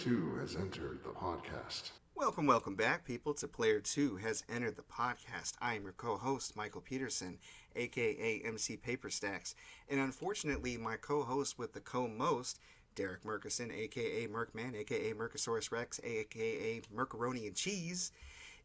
2 has entered the podcast. Welcome back, people, to Player 2 Has Entered the Podcast. I am your co-host, Michael Peterson, a.k.a. MC Paperstacks. And unfortunately, my co-host with the co-most, Derrick Murkison, a.k.a. Merkman, a.k.a. Mercosaurus Rex, a.k.a. Mercaroni and Cheese,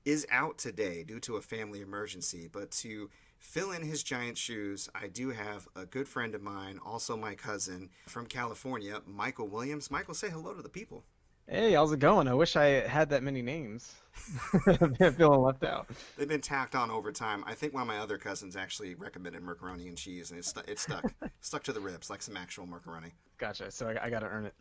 is out today due to a family emergency. But to fill in his giant shoes, I do have a good friend of mine, also my cousin from California, Mykal Williams. Michael, say hello to the people. Hey, how's it going? I wish I had that many names. I'm feeling left out. They've been tacked on over time. I think one of my other cousins actually recommended macaroni and cheese, and it stuck. Stuck to the ribs, like some actual macaroni. Gotcha. So I got to earn it.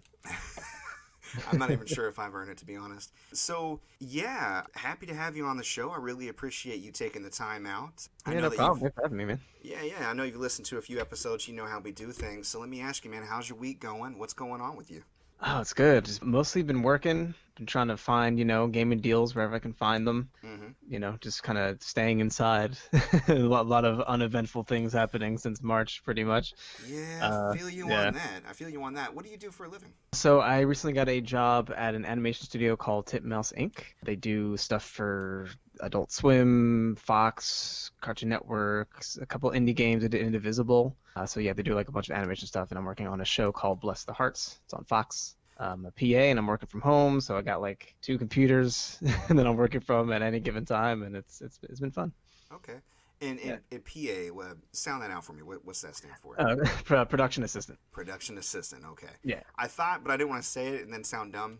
I'm not even sure if I've earned it, to be honest. So, yeah, happy to have you on the show. I really appreciate you taking the time out. Yeah, no problem. Thanks for having me, man. Yeah. I know you've listened to a few episodes. You know how we do things. So let me ask you, man, how's your week going? What's going on with you? Oh, it's good. Just mostly been working, been trying to find, gaming deals wherever I can find them. Mm-hmm. Just kind of staying inside. A lot of uneventful things happening since March, pretty much. Yeah, I feel you on that. What do you do for a living? So I recently got a job at an animation studio called Titmouse Inc. They do stuff for Adult Swim, Fox, Cartoon Network, a couple indie games. They did Indivisible. They do like a bunch of animation stuff, and I'm working on a show called Bless the Hearts. It's on Fox. I'm a PA, and I'm working from home, so I got like 2 computers that I'm working from at any given time, and it's been fun. Okay. And PA, sound that out for me. What's that stand for? Production assistant. Production assistant, okay. Yeah. I thought, but I didn't want to say it and then sound dumb.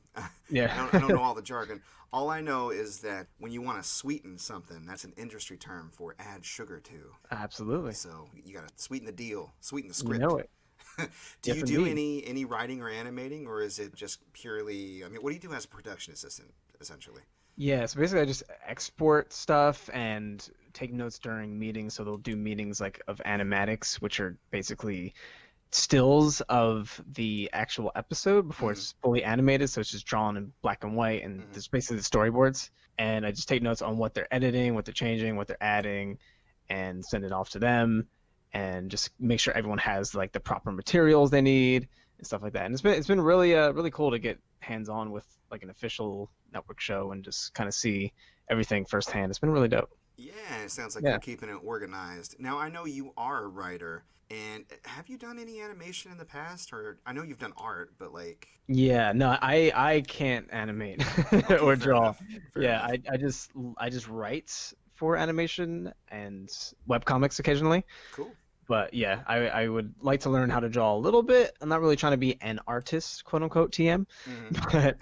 Yeah. I don't know all the jargon. All I know is that when you want to sweeten something, that's an industry term for add sugar to. Absolutely. So you got to sweeten the deal, sweeten the script. You know it. Do you do any writing or animating, or is it just purely, what do you do as a production assistant, essentially? Yeah, so basically I just export stuff and take notes during meetings. So they'll do meetings like of animatics, which are basically stills of the actual episode before it's fully animated. So it's just drawn in black and white, and there's basically the storyboards. And I just take notes on what they're editing, what they're changing, what they're adding, and send it off to them, and just make sure everyone has like the proper materials they need and stuff like that. And it's been really cool to get hands-on with like an official network show and just kind of see everything firsthand. It's been really dope. Yeah, it sounds like you're keeping it organized. Now, I know you are a writer, and have you done any animation in the past? Or I know you've done art, but like... Yeah, no, I can't animate or draw. Fair enough. I just write for animation and webcomics occasionally. Cool. But yeah, I would like to learn how to draw a little bit. I'm not really trying to be an artist, quote unquote, TM. But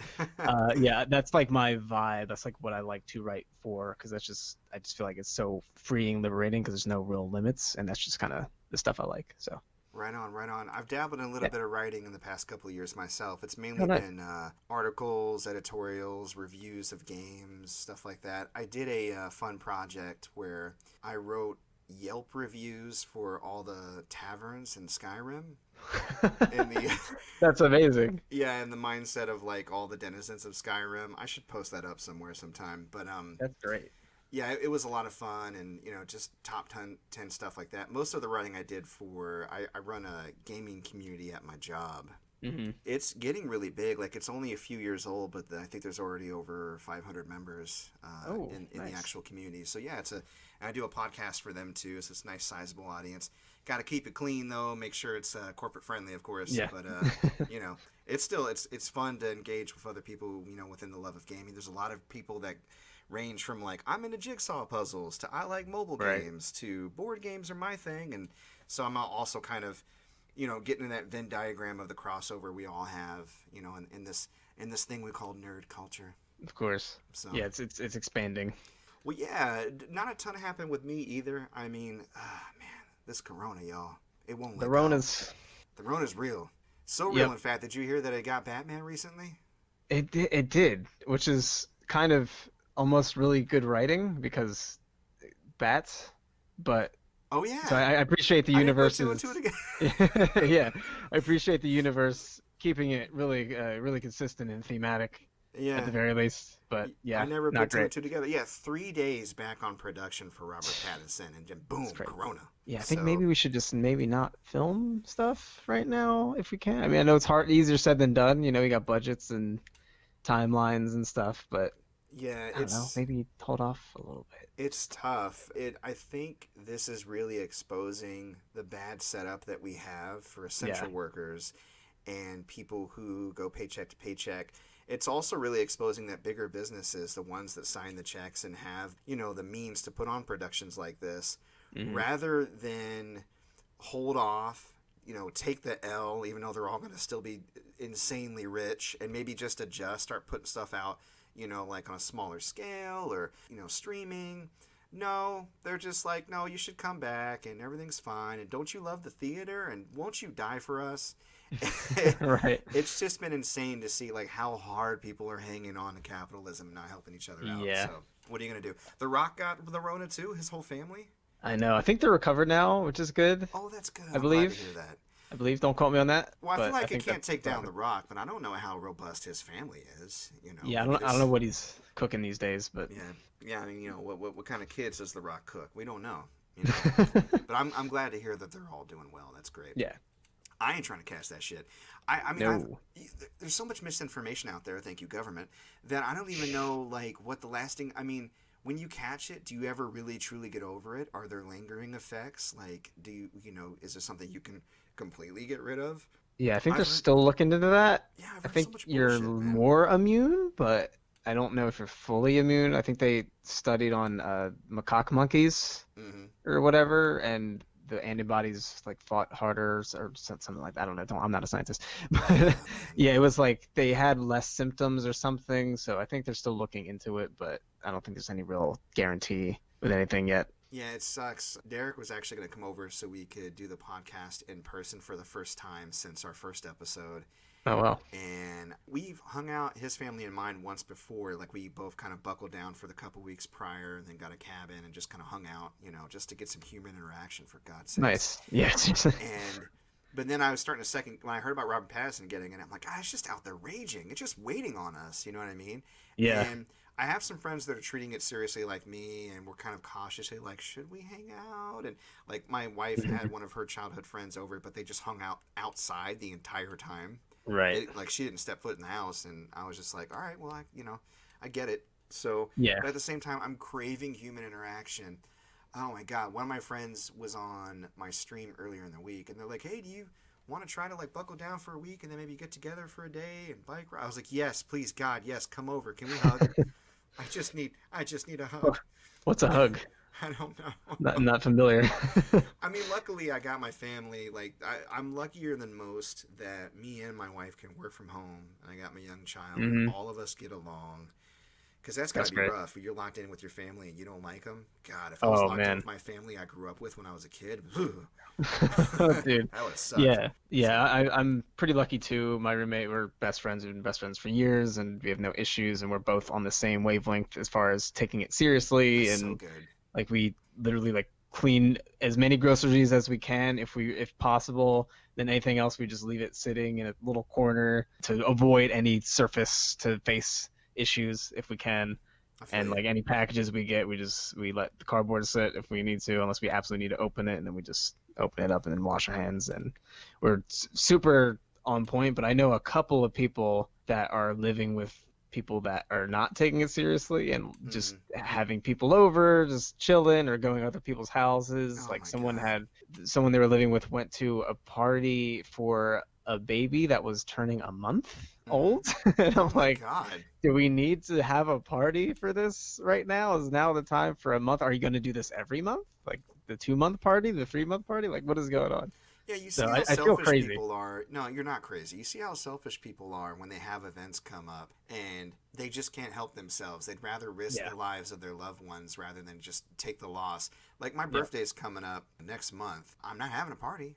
that's like my vibe. That's like what I like to write for, because I just feel like it's so freeing, liberating, because there's no real limits, and that's just kind of the stuff I like. So. Right on. I've dabbled in a little bit of writing in the past couple of years myself. It's mainly been articles, editorials, reviews of games, stuff like that. I did a fun project where I wrote Yelp reviews for all the taverns in Skyrim. That's amazing. Yeah, and the mindset of like all the denizens of Skyrim. I should post that up somewhere sometime. But that's great. Yeah, it was a lot of fun, and just top 10 stuff like that. Most of the writing I did I run a gaming community at my job. It's getting really big. Like, it's only a few years old, but I think there's already over 500 members in the actual community. So yeah, I do a podcast for them too. So it's a nice, sizable audience. Got to keep it clean though. Make sure it's corporate friendly, of course. Yeah. But it's still it's fun to engage with other people. Within the love of gaming. There's a lot of people that range from like, I'm into jigsaw puzzles to I like mobile games to board games are my thing, and so I'm also kind of getting in that Venn diagram of the crossover we all have, in this thing we call nerd culture. Of course. So yeah, it's expanding. Well, yeah, not a ton happened with me either. I mean, man, this Corona, y'all, it won't let go. The Rona's real. So real, in fact. Did you hear that it got Batman recently? It did, which is kind of almost really good writing because bats, but. Oh yeah. So I appreciate the universe. Yeah, I appreciate the universe keeping it really consistent and thematic. Yeah. At the very least, but yeah, I never not put two great. and two together. Yeah, 3 days back on production for Robert Pattinson, and then boom, Corona. Yeah, I think maybe we should just maybe not film stuff right now if we can. I mean, I know it's easier said than done. You got budgets and timelines and stuff, but Yeah, I don't know, maybe hold off a little bit. it's tough. I think this is really exposing the bad setup that we have for Yeah. essential workers and people who go paycheck to paycheck. It's also really exposing that bigger businesses, the ones that sign the checks and have, the means to put on productions like this, Hmm. rather than hold off, take the L, even though they're all going to still be insanely rich, and maybe just adjust, start putting stuff out, like on a smaller scale or, streaming. No, they're just like, no, you should come back and everything's fine. And don't you love the theater? And won't you die for us? Right. It's just been insane to see like how hard people are hanging on to capitalism and not helping each other out. Yeah. So what are you gonna do? The Rock got the Rona too. His whole family. I know. I think they're recovered now, which is good. Oh, that's good. I I'm glad to believe. hear that. I believe. Don't quote me on that, Well, I feel but I like it think can't that's take down recovered. the Rock, but I don't know how robust his family is. Yeah, Maybe I don't know this. what he's cooking these days, but Yeah, yeah. I mean, what kind of kids does the Rock cook? We don't know. But I'm glad to hear that they're all doing well. That's great. yeah. I ain't trying to catch that shit. I mean, No. there's so much misinformation out there. Thank you, government. That I don't even know like what the lasting. I mean, when you catch it, do you ever really truly get over it? Are there lingering effects? Like, do is there something you can completely get rid of? Yeah, I think they're I've heard. still looking into that. Yeah, I've I heard so think much you're bullshit, man. more immune, but I don't know if you're fully immune. I think they studied on macaque monkeys Hmm. or whatever, and the antibodies like fought harder or something like that. I don't know. I'm not a scientist, but Yeah, man. yeah, it was like they had less symptoms or something. So I think they're still looking into it, but I don't think there's any real guarantee with anything yet. Yeah, it sucks. Derrick was actually going to come over so we could do the podcast in person for the first time since our first episode. Oh well. And we've hung out, his family and mine, once before. Like, we both kind of buckled down for the couple weeks prior and then got a cabin and just kind of hung out, just to get some human interaction, for God's sakes. Nice. Yeah. And, but then I was starting to second, when I heard about Robert Pattinson getting it, I'm like, it's just out there raging. It's just waiting on us, you know what I mean? Yeah. And I have some friends that are treating it seriously like me, and we're kind of cautiously like, should we hang out? And like, my wife had one of her childhood friends over, but they just hung out outside the entire time. Right. Like, she didn't step foot in the house, and I was just like, all right, well, I get it. So, Yeah. but at the same time, I'm craving human interaction. Oh my God, one of my friends was on my stream earlier in the week, and they're like, hey, do you want to try to like buckle down for a week and then maybe get together for a day and bike ride? I was like, yes, please, God, yes, come over. Can we hug? I just need a hug. What's a hug? I don't know. Not familiar. I mean, luckily, I got my family. Like, I'm luckier than most that me and my wife can work from home. And I got my young child. Hmm. And all of us get along. Because that's got That's to be great. rough. When you're locked in with your family and you don't like them. God, if I was Oh locked in man. with my family I grew up with when I was a kid, Dude. that would have sucked. Yeah. So, Yeah. I'm pretty lucky too. My roommate, we're best friends. We've been best friends for years, and we have no issues, and we're both on the same wavelength as far as taking it seriously. that's so And good. like we literally like clean as many groceries as we can if possible. Then anything else, we just leave it sitting in a little corner to avoid any surface to face issues if we can. I feel And you. like any packages we get, we let the cardboard sit if we need to, unless we absolutely need to open it, and then we just open it up and then wash our hands. And we're super on point. But I know a couple of people that are living with people that are not taking it seriously and just Hmm. having people over, just chilling or going to other people's houses. Oh Like my God. someone they were living with went to a party for a baby that was turning a month Hmm. old. And Oh I'm my like, God. do we need to have a party for this right now? Is now the time for a month? Are you going to do this every month? Like the 2 month party, the 3 month party? Like what is going on? Yeah, you So see how I feel selfish crazy. people are. No, you're not crazy. You see how selfish people are when they have events come up and they just can't help themselves. They'd rather risk Yeah. the lives of their loved ones rather than just take the loss. Like my Yeah. birthday's coming up next month. I'm not having a party.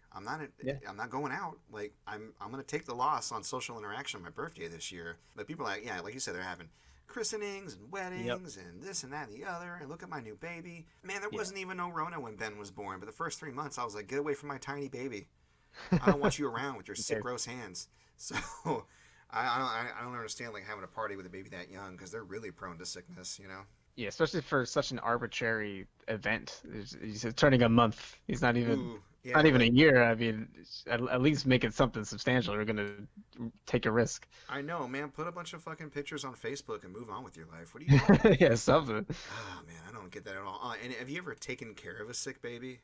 Yeah. I'm not going out. Like I'm going to take the loss on social interaction on my birthday this year. But people are like, yeah, like you said, they're having christenings and Yep. weddings and this and that and the other, and look at my new baby. Man, there Yeah. wasn't even no Rona when Ben was born, but the first 3 months I was like, get away from my tiny baby. I don't want you around with your sick, Okay. gross hands. So I don't understand like having a party with a baby that young because they're really prone to sickness. Yeah, especially for such an arbitrary event. He's turning a month. He's Ooh, not yeah, even a like year. I mean, at least make it something substantial. We're gonna take a risk. I know, man. Put a bunch of fucking pictures on Facebook and move on with your life. What are you doing? Yeah, something. Oh man, I don't get that at all. And have you ever taken care of a sick baby?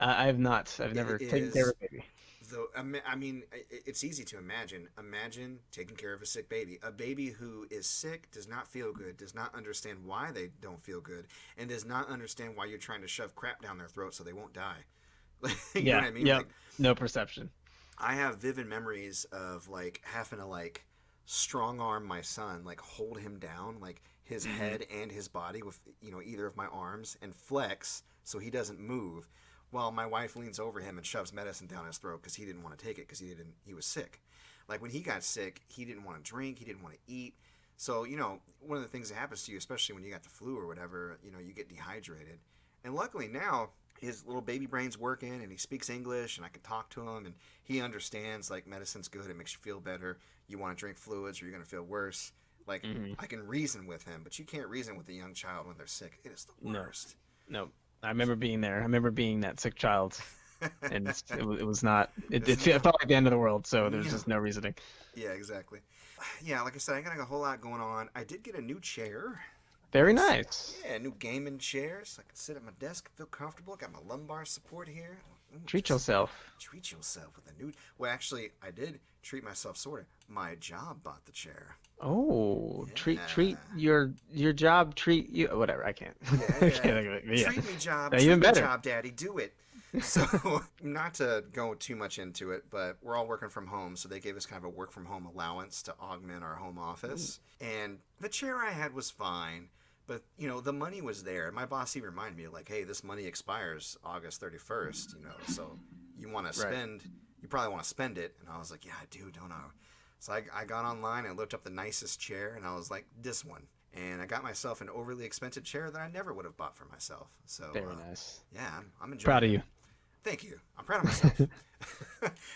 I have not. I've It never taken care is of a baby. though. I mean, it's easy to imagine. Imagine taking care of a sick baby. A baby who is sick, does not feel good, does not understand why they don't feel good, and does not understand why you're trying to shove crap down their throat so they won't die. You know Yeah. what I mean? Yep. Like No perception. I have vivid memories of like having to like strong arm my son, like hold him down, like his Hmm. head and his body with either of my arms and flex so he doesn't move, while my wife leans over him and shoves medicine down his throat because he didn't want to take it because he was sick. Like when he got sick, he didn't want to drink, he didn't want to eat. So one of the things that happens to you, especially when you got the flu or whatever, you get dehydrated. And luckily now his little baby brain's working and he speaks English and I can talk to him and he understands like medicine's good, it makes you feel better. You want to drink fluids or you're going to feel worse. Like Hmm. I can reason with him, but you can't reason with a young child when they're sick. It is the No. worst. No. I remember being there. I remember being that sick child, and it was not. There's It no, felt like the end of the world. So there's no. just no reasoning. Yeah, exactly. Yeah, like I said, I got a whole lot going on. I did get a new chair. Very Nice. nice. Yeah, new gaming chair so I can sit at my desk, feel comfortable. Got my lumbar support here. Ooh, Treat just yourself. treat yourself with a new. Well, actually, I did treat myself sort of. My job bought the chair. Oh, treat Yeah. your job. Treat you. Whatever. I can't. Yeah, I yeah. can't think of it. But yeah. Treat me, job. Even Treat me, better. job, daddy. Do it. So, not to go too much into it, but we're all working from home, so they gave us kind of a work from home allowance to augment our home office. And the chair I had was fine, but the money was there. My boss even reminded me, like, hey, this money expires August 31st, so you want to Right. spend, you probably want to spend it. And I was like, yeah, I do, don't I? So I got online and looked up the nicest chair, and I was like, this one. And I got myself an overly expensive chair that I never would have bought for myself. So, Very nice. yeah, I'm enjoying Proud of it. you. Thank you. I'm proud of myself.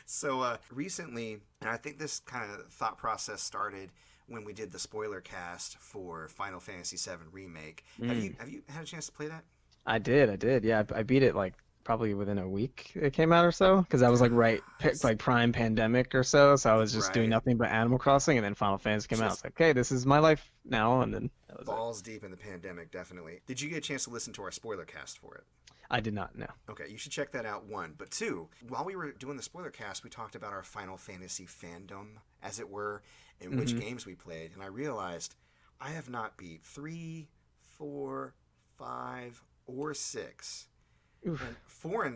So recently, and I think this kind of thought process started when we did the spoiler cast for Final Fantasy VII Remake. Have you Mm. have you had a chance to play that? I did. I did. Yeah, I beat it like probably within a week it came out or so because I was like S- like prime pandemic or so. So I was just doing Right. nothing but Animal Crossing, and then Final Fantasy came out. I was Just like, okay, this is my life now, and then that was it. balls deep in the pandemic, definitely. Did you get a chance to listen to our spoiler cast for it? I did not know. Okay, you should check that out, one. But two, while we were doing the spoiler cast, we talked about our Final Fantasy fandom, as it were, and which Hmm. games we played. And I realized I have not beat three, four, five, or six. And Oof.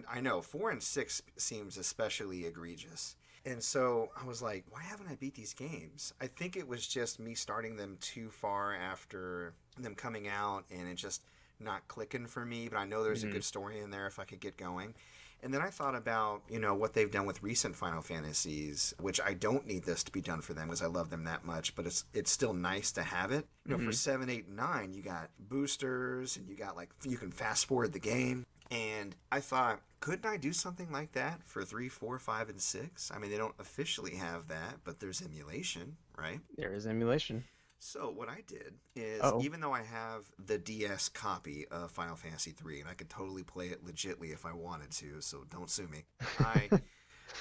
I know, four and six seems especially egregious. And so I was like, why haven't I beat these games? I think it was just me starting them too far after them coming out and it just not clicking for me. But I know there's a Hmm. good story in there if I could get going. And then I thought about, what they've done with recent Final Fantasies, which I don't need this to be done for them because I love them that much, but it's still nice to have it. For Hmm. 7, 8, 9, you got boosters and you got like you can fast forward the game. And I thought, couldn't I do something like that for 3, 4, 5, and 6? I mean, they don't officially have that, but there's emulation, right? There is emulation. So what I did is, Oh. even though I have the DS copy of Final Fantasy 3, and I could totally play it legitly if I wanted to, so don't sue me, I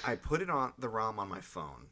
I put it on the ROM on my phone,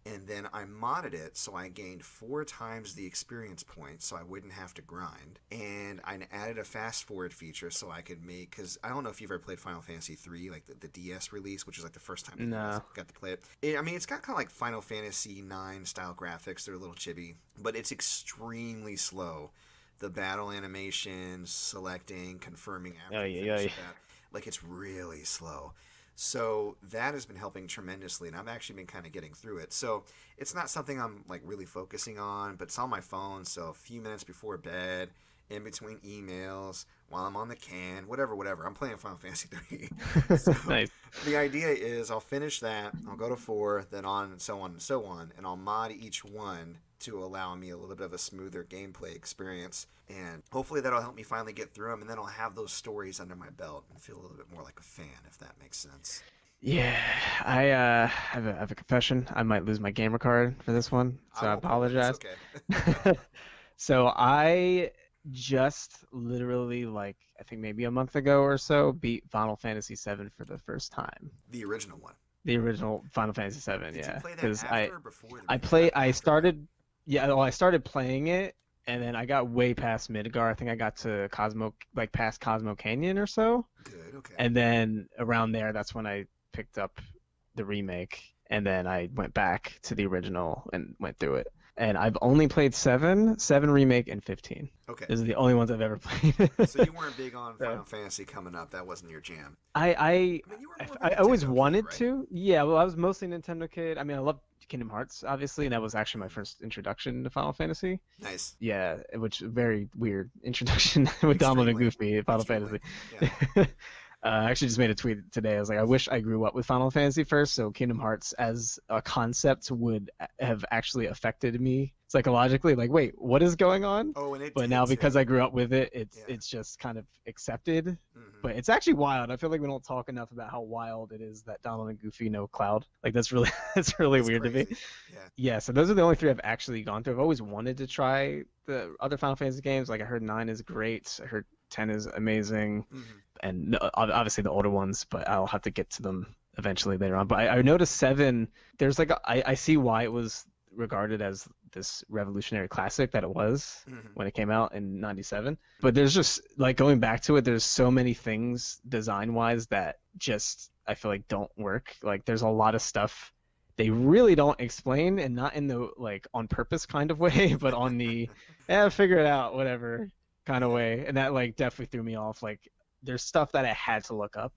and then I modded it so I gained 4 times the experience points so I wouldn't have to grind. And I added a fast forward feature so I could make, because I don't know if you've ever played Final Fantasy 3, like the DS release, which is like the first time that you guys No. got to play it. I mean, it's got kind of like Final Fantasy 9 style graphics. They're a little chibi, but it's extremely slow. The battle animations, selecting, confirming after Ay, you ay, finish a ay. battle, like it's really slow. So that has been helping tremendously, and I've actually been kind of getting through it. So it's not something I'm like really focusing on, but it's on my phone. So a few minutes before bed, in between emails, while I'm on the can, whatever. I'm playing Final Fantasy 3. So Nice. the idea is I'll finish that, I'll go to 4, then on and so on and so on, and I'll mod each one to allow me a little bit of a smoother gameplay experience. And hopefully that'll help me finally get through them, and then I'll have those stories under my belt and feel a little bit more like a fan, if that makes sense. Yeah, I have a confession. I might lose my gamer card for this one, I so I won't pull it. It's apologize. okay. So I just literally like I think maybe a month ago or so beat Final Fantasy VII for the first time. The original one. The original Final Fantasy VII, Did you yeah. play that Because after or before the I remake? play I After, right? started yeah, well, I started playing it and then I got way past Midgar. I think I got to Cosmo like past Cosmo Canyon or so. Good. Okay. And then around there that's when I picked up the remake and then I went back to the original and went through it. And I've only played 7, 7 remake and 15. Okay. Those are the only ones I've ever played. So you weren't big on So, Final Fantasy coming up. That wasn't your jam. I I mean, you were more of a I always Nintendo kid, wanted right? to. Yeah, well, I was mostly a Nintendo kid. I mean, I loved Kingdom Hearts, obviously, and that was actually my first introduction to Final Fantasy. Nice. Yeah, which very weird introduction with Donald and Extremely. Goofy in Final Extremely. Fantasy. Yeah. I actually just made a tweet today. I was like, I wish I grew up with Final Fantasy first, so Kingdom Hearts as a concept would have actually affected me psychologically. Like, wait, what is going on? Oh, and it But did now because too. I grew up with it, Yeah. it's just kind of accepted. Hmm. But it's actually wild. I feel like we don't talk enough about how wild it is that Donald and Goofy know Cloud. Like that's really that's really It's weird to me. crazy. Yeah. Yeah, so those are the only 3 I've actually gone through. I've always wanted to try the other Final Fantasy games. Like I heard 9 is great. I heard 10 is amazing, Hmm. and obviously the older ones. But I'll have to get to them eventually later on. But I noticed 7. There's like I see why it was regarded as this revolutionary classic that it was Hmm. when it came out in 97. But there's just like going back to it, there's so many things design wise that just I feel like don't work. Like there's a lot of stuff they really don't explain, and not in the like on purpose kind of way, but on the figure it out whatever kind of Yeah. way. And that like definitely threw me off. Like there's stuff that I had to look up,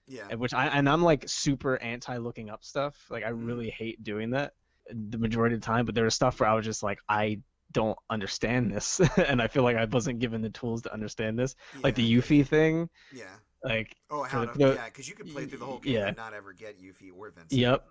Yeah. and I'm like super anti looking up stuff. Like I Hmm. really hate doing that the majority of the time. But there was stuff where I was just like, I don't understand this, and I feel like I wasn't given the tools to understand this. Like Yeah. the Yuffie thing, Yeah. like Oh, for how to? the Yeah, because you could play through the whole game yeah, and not ever get Yuffie or Vincent. yep,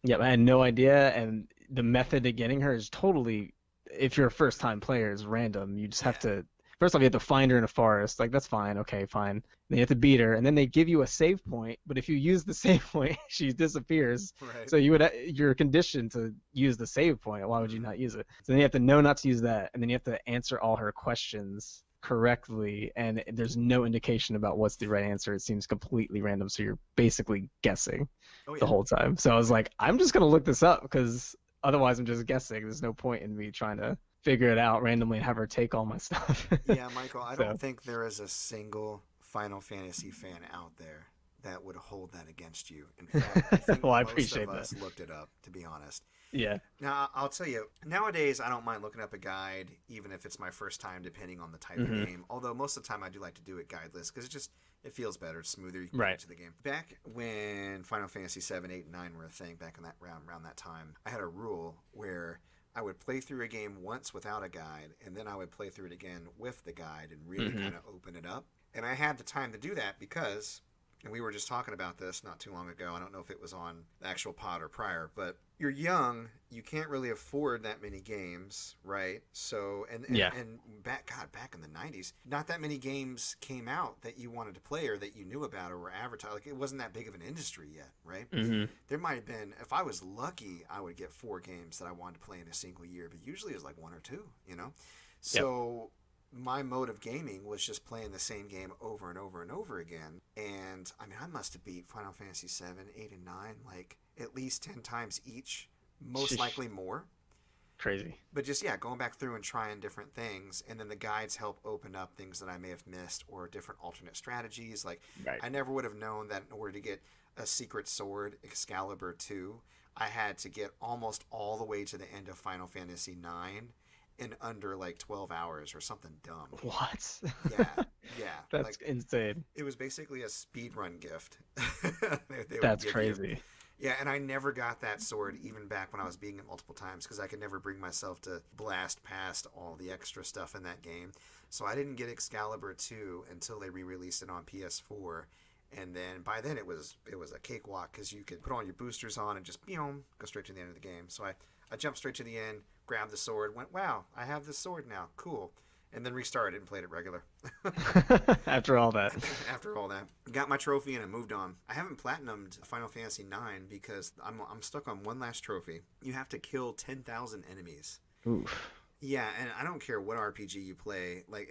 yep. I had no idea, and the method to getting her is totally, if you're a first time player, is random. You just have Yeah. to. First off, you have to find her in a forest. Like that's fine, okay, fine. Then you have to beat her, and then they give you a save point. But if you use the save point, she disappears. Right. So you're conditioned to use the save point. Why would you Mhm. not use it? So then you have to know not to use that, and then you have to answer all her questions correctly. And there's no indication about what's the right answer. It seems completely random. So you're basically guessing Oh the yeah. whole time. So I was like, I'm just gonna look this up because otherwise I'm just guessing. There's no point in me trying to figure it out randomly and have her take all my stuff. Yeah, Michael. I So don't think there is a single Final Fantasy fan out there that would hold that against you. In fact, I think well, I most appreciate of that. us looked it up, to be honest. Yeah. Now, I'll tell you, nowadays I don't mind looking up a guide, even if it's my first time, depending on the type of Hmm. game. Although most of the time I do like to do it guideless because it feels better, it's smoother, you can get Right. into the game. Back when Final Fantasy 7, 8, and 9 were a thing, back in that around that time, I had a rule where I would play through a game once without a guide, and then I would play through it again with the guide and really Hmm. kind of open it up. And I had the time to do that because, and we were just talking about this not too long ago. I don't know if it was on the actual pod or prior, but you're young, you can't really afford that many games, right? So Yeah. and back in the 90s, not that many games came out that you wanted to play or that you knew about or were advertised. Like it wasn't that big of an industry yet, right? Hmm. There might have been, if I was lucky, I would get 4 games that I wanted to play in a single year, but usually it was like 1 or 2, you know? Yep. So my mode of gaming was just playing the same game over and over and over again. And I mean, I must have beat Final Fantasy 7, 8, and 9 like at least 10 times each, most Sheesh. likely more. Crazy. But just, yeah, going back through and trying different things. And then the guides help open up things that I may have missed or different alternate strategies. Like, Right. I never would have known that in order to get a secret sword, Excalibur 2, I had to get almost all the way to the end of Final Fantasy 9 in under like 12 hours or something dumb. What? Yeah, yeah. That's Like, insane. it was basically a speed run gift. they would That's give you. crazy. Yeah, and I never got that sword even back when I was beating it multiple times because I could never bring myself to blast past all the extra stuff in that game. So I didn't get Excalibur 2 until they re-released it on PS4. And then by then it was a cakewalk because you could put all your boosters on and just go straight to the end of the game. So I jumped straight to the end, grabbed the sword, went, wow, I have this sword now, cool. And then restarted and played it regular. After all that. After all that, got my trophy and I moved on. I haven't platinumed Final Fantasy 9 because I'm stuck on one last trophy. You have to kill 10,000 enemies. Oof. Yeah, and I don't care what RPG you play. Like,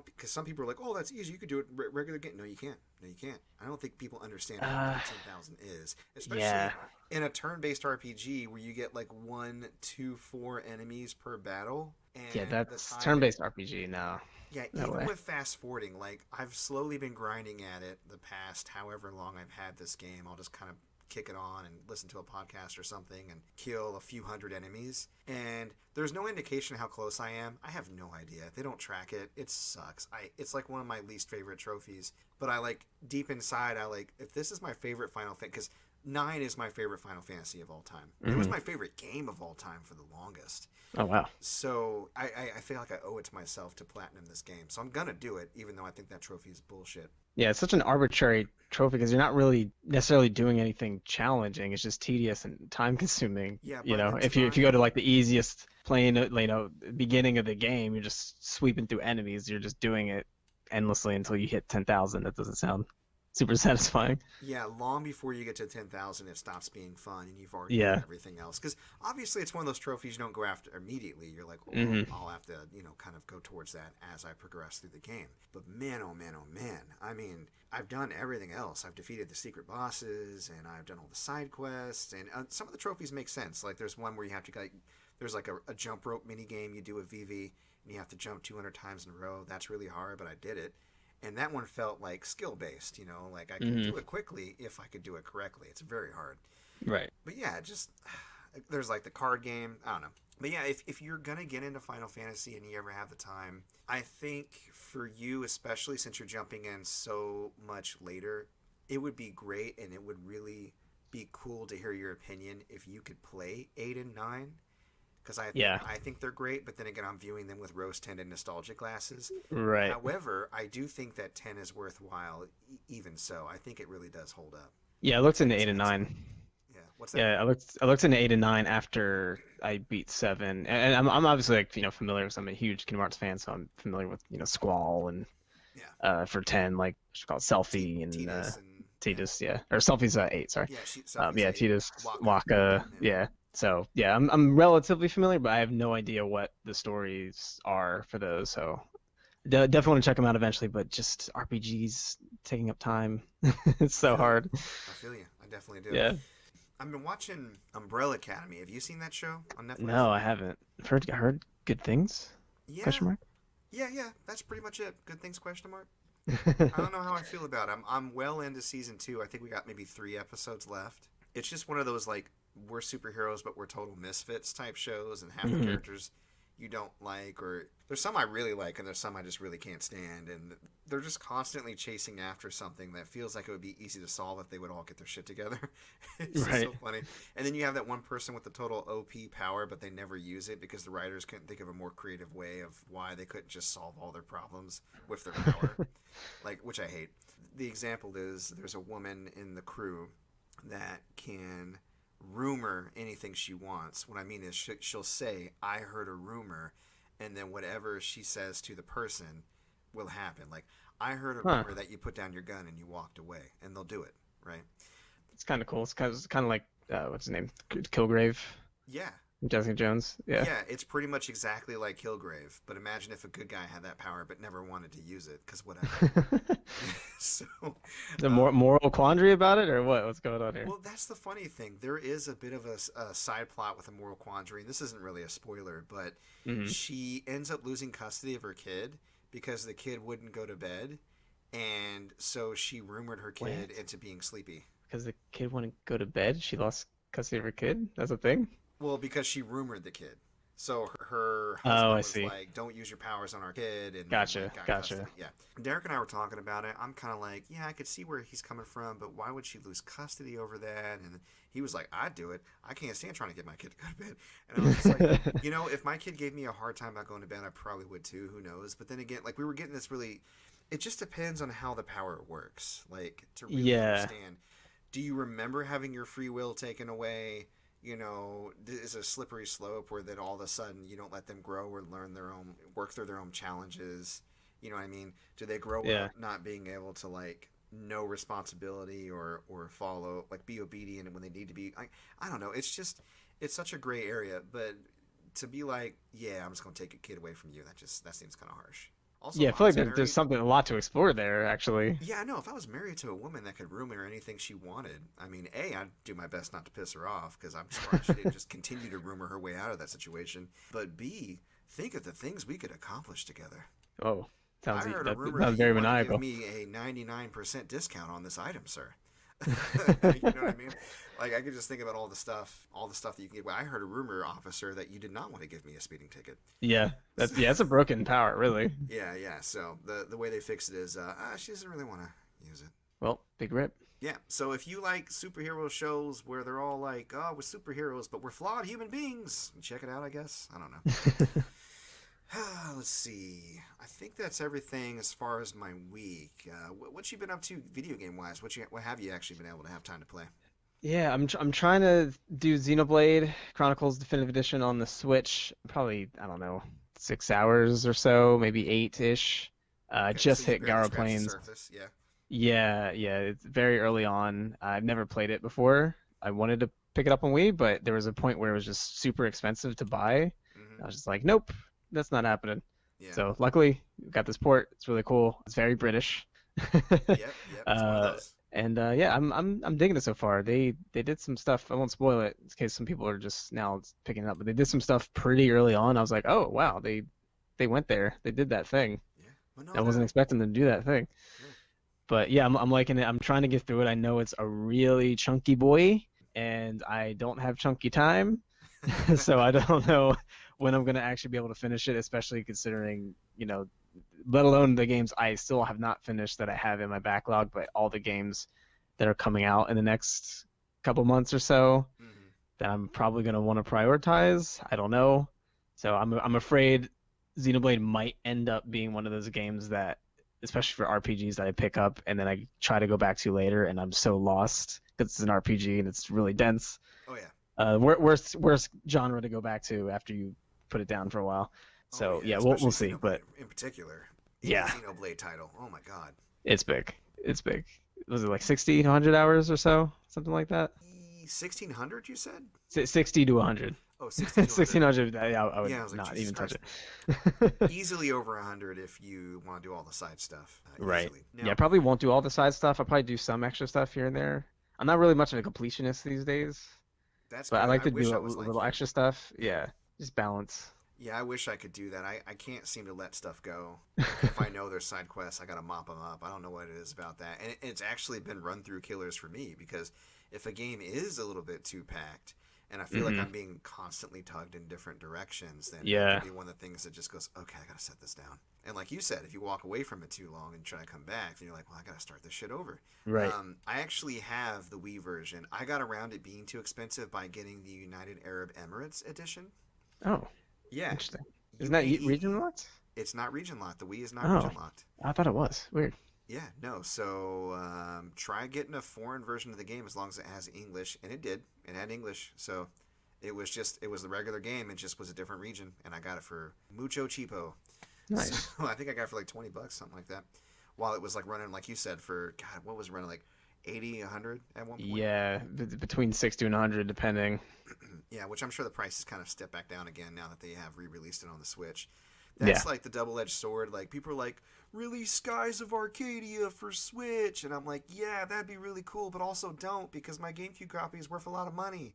because some people are like, oh, that's easy. You could do it regular game. No, you can't. No, you can't. I don't think people understand how Uh, many 10,000 is, especially yeah, in a turn-based RPG where you get like one, two, four enemies per battle, yeah, and the that's time it. turn-based RPG. No, Yeah, no even way. with fast forwarding, like I've slowly been grinding at it the past however long I've had this game. I'll just kind of kick it on and listen to a podcast or something and kill a few hundred enemies. And there's no indication how close I am. I have no idea. They don't track it. It sucks. It's like one of my least favorite trophies. But I like deep inside I like if this is my favorite Final Fantasy because 9 is my favorite Final Fantasy of all time. It was Hmm. my favorite game of all time for the longest. Oh wow. So I feel like I owe it to myself to platinum this game. So I'm gonna do it, even though I think that trophy is bullshit. Yeah, it's such an arbitrary trophy because you're not really necessarily doing anything challenging. It's just tedious and time consuming. Yeah, You by know, the if you go to time, like the easiest plane, beginning of the game, you're just sweeping through enemies. You're just doing it endlessly until you hit 10,000. That doesn't sound super satisfying. yeah, long before you get to 10,000, it stops being fun, and you've already done Yeah. everything else. Because obviously, it's one of those trophies you don't go after immediately. You're like, well, Hmm. I'll have to, kind of go towards that as I progress through the game. But man, oh man, oh man! I mean, I've done everything else. I've defeated the secret bosses, and I've done all the side quests, and some of the trophies make sense. Like there's one where you have to there's like a jump rope mini game you do with VV, and you have to jump 200 times in a row. That's really hard, but I did it. And that one felt like skill based, like I can Hmm. do it quickly if I could do it correctly. It's very hard. Right. But yeah, just there's like the card game. I don't know. But yeah, if you're gonna get into Final Fantasy and you ever have the time, I think for you especially since you're jumping in so much later, it would be great and it would really be cool to hear your opinion if you could play 8 and 9 because Yeah. I think they're great, but then again, I'm viewing them with rose-tinted nostalgia glasses. Right. However, I do think that 10 is worthwhile. Even so, I think it really does hold up. Yeah, I looked 10 into is eight and excellent. nine. Yeah. What's that? Yeah, I looked into 8 and 9 after I beat 7, and I'm obviously like familiar with. I'm a huge Kingdom Hearts fan, so I'm familiar with Squall and Yeah. for 10 like what's it called T- Selfie and Titus and yeah, Titus, yeah, or Selfie's 8, sorry. yeah. Sophie's Yeah, 8. Titus, Waka. Waka, Yeah. yeah. So yeah, I'm relatively familiar, but I have no idea what the stories are for those. So definitely want to check them out eventually, but just RPGs taking up time. It's I so feel you. hard. I feel you. I definitely do. Yeah. I've been watching Umbrella Academy. Have you seen that show on Netflix? No, I haven't. I heard good things? Yeah. Question mark. Yeah. That's pretty much it. Good things? Question mark. I don't know how I feel about it. I'm well into season 2. I think we got maybe 3 episodes left. It's just one of those like we're superheroes but we're total misfits type shows, and half the Hmm. characters you don't like, or there's some I really like and there's some I just really can't stand, and they're just constantly chasing after something that feels like it would be easy to solve if they would all get their shit together. It's just Right. so funny. And then you have that one person with the total OP power, but they never use it because the writers couldn't think of a more creative way of why they couldn't just solve all their problems with their power. Like, which I hate. The example is there's a woman in the crew that can rumor anything she wants. What I mean is she'll say, I heard a rumor, and then whatever she says to the person will happen. Like, I heard a Huh. rumor that you put down your gun and you walked away, and they'll do it, right? It's kind of cool. It's kind of like what's his name? Kilgrave, Yeah. Jessica Jones. Yeah. Yeah, it's pretty much exactly like Kilgrave, but imagine if a good guy had that power but never wanted to use it, because whatever. So, The um, moral quandary about it, or what? What's going on here? well, that's the funny thing. There is a bit of a side plot with a moral quandary. This isn't really a spoiler, but Hmm. she ends up losing custody of her kid because the kid wouldn't go to bed, and so she rumored her kid What? into being sleepy. Because the kid wouldn't go to bed. She lost custody of her kid. That's a thing. Well, because she rumored the kid. So her Oh, husband I was see. like, "Don't use your powers on our kid," and then Gotcha. like, got Gotcha. custody. Yeah, Derek and I were talking about it. I'm kind of like, yeah, I could see where he's coming from, but why would she lose custody over that? And he was like, "I'd do it. I can't stand trying to get my kid to go to bed." And I was just like, if my kid gave me a hard time about going to bed, I probably would too. Who knows? But then again, like we were getting this really. It just depends on how the power works. Like to really Yeah. understand. Do you remember having your free will taken away? Is a slippery slope where then all of a sudden you don't let them grow or learn their own, work through their own challenges. You know what I mean? Do they grow Yeah. up not being able to like know responsibility or follow, like be obedient when they need to be? I don't know. It's just, it's such a gray area. But to be like, yeah, I'm just gonna take a kid away from you. That seems kind of harsh. Also, Yeah, I if I feel like was there's married, something a lot to explore there, actually. yeah, no, if I was married to a woman that could room her anything she wanted, I mean, A, I'd do my best not to piss her off because I'm surprised she didn't just continue to rumor her way out of that situation. But B, think of the things we could accomplish together. Oh, I heard a that rumor sounds that you very want to give maniacal. me a 99% discount on this item, sir. You know what I mean? Like I could just think about all the stuff that you can get. Well, I heard a rumor, officer, that you did not want to give me a speeding ticket. Yeah, So, that's a broken power, really. yeah, yeah. So the way they fix it is, she doesn't really want to use it. Well, big rip. Yeah. So if you like superhero shows where they're all like, oh, we're superheroes, but we're flawed human beings, check it out. I guess I don't know. Let's see. I think that's everything as far as my week. What you been up to, video game wise? What have you actually been able to have time to play? Yeah, I'm trying to do Xenoblade Chronicles Definitive Edition on the Switch. Probably, I don't know, 6 hours or so, maybe eight-ish. Okay, so Just you hit barely Garo scratched the Plains. surface. Yeah. Yeah, it's very early on. I've never played it before. I wanted to pick it up on Wii, but there was a point where it was just super expensive to buy. Hmm. I was just like, nope, that's not happening. Yeah. So luckily, we got this port. It's really cool. It's very British. Yep. Yep. It's one of Uh, those. and yeah, I'm digging it so far. They did some stuff. I won't spoil it in case some people are just now picking it up, but they did some stuff pretty early on. I was like, oh wow, they went there. They did that thing. Yeah. Well, no, I wasn't expecting them to do that thing. yeah. But yeah, I'm liking it. I'm trying to get through it. I know it's a really chunky boy, and I don't have chunky time, so I don't know when I'm gonna actually be able to finish it, especially considering, let alone the games I still have not finished that I have in my backlog, but all the games that are coming out in the next couple months or so Hmm. that I'm probably gonna want to prioritize. I don't know. So I'm afraid Xenoblade might end up being one of those games that, especially for RPGs, that I pick up and then I try to go back to later, and I'm so lost because it's an RPG and it's really dense. Oh yeah. Worst genre to go back to after you put it down for a while. Oh So yeah. yeah, we'll Especially see. Xenoblade But in particular. Any yeah, Xenoblade title. Oh my god. it's big. It's big. Was it like 60, 100 hours or so? Something like that? 1600, you said? 60 to 100. Oh, 60 to 100. 1600, yeah, I would Yeah, I was like, not Jesus even touch Christ. it. Easily over 100 if you want to do all the side stuff. Right. Easily. Yeah, I Now, probably won't do all the side stuff. I'll probably do some extra stuff here and there. I'm not really much of a completionist these days, that's but I good. like I to wish do I a was like little you. extra stuff. Yeah. Yeah, just balance. Yeah, I wish I could do that. I can't seem to let stuff go. Like, if I know there's side quests, I gotta mop them up. I don't know what it is about that. And it's actually been run through killers for me because if a game is a little bit too packed and I feel like Hmm. I'm being constantly tugged in different directions, then it Yeah. can be one of the things that just goes, okay, I gotta set this down. And like you said, if you walk away from it too long and try to come back, then you're like, well, I gotta start this shit over. Right. I actually have the Wii version. I got around it being too expensive by getting the United Arab Emirates edition. Oh, Yeah, interesting. Isn't that UAE. region locked? It's not region locked. The Wii is not Oh, region locked. I thought it was. Weird. Yeah, no. So try getting a foreign version of the game as long as it has English, and it did. It had English, so it was the regular game. It just was a different region, and I got it for mucho cheapo. So Nice. I think I got it for like $20, something like that. While it was like running, like you said, for God, what was it running like 80, 100 at one point? Yeah, between 60 and 100, depending. Yeah, which I'm sure the prices kind of step back down again now that they have re-released it on the Switch. Yeah. That's like the double-edged sword. Like people are like, release Skies of Arcadia for Switch, and I'm like, yeah, that'd be really cool, but also don't because my GameCube copy is worth a lot of money.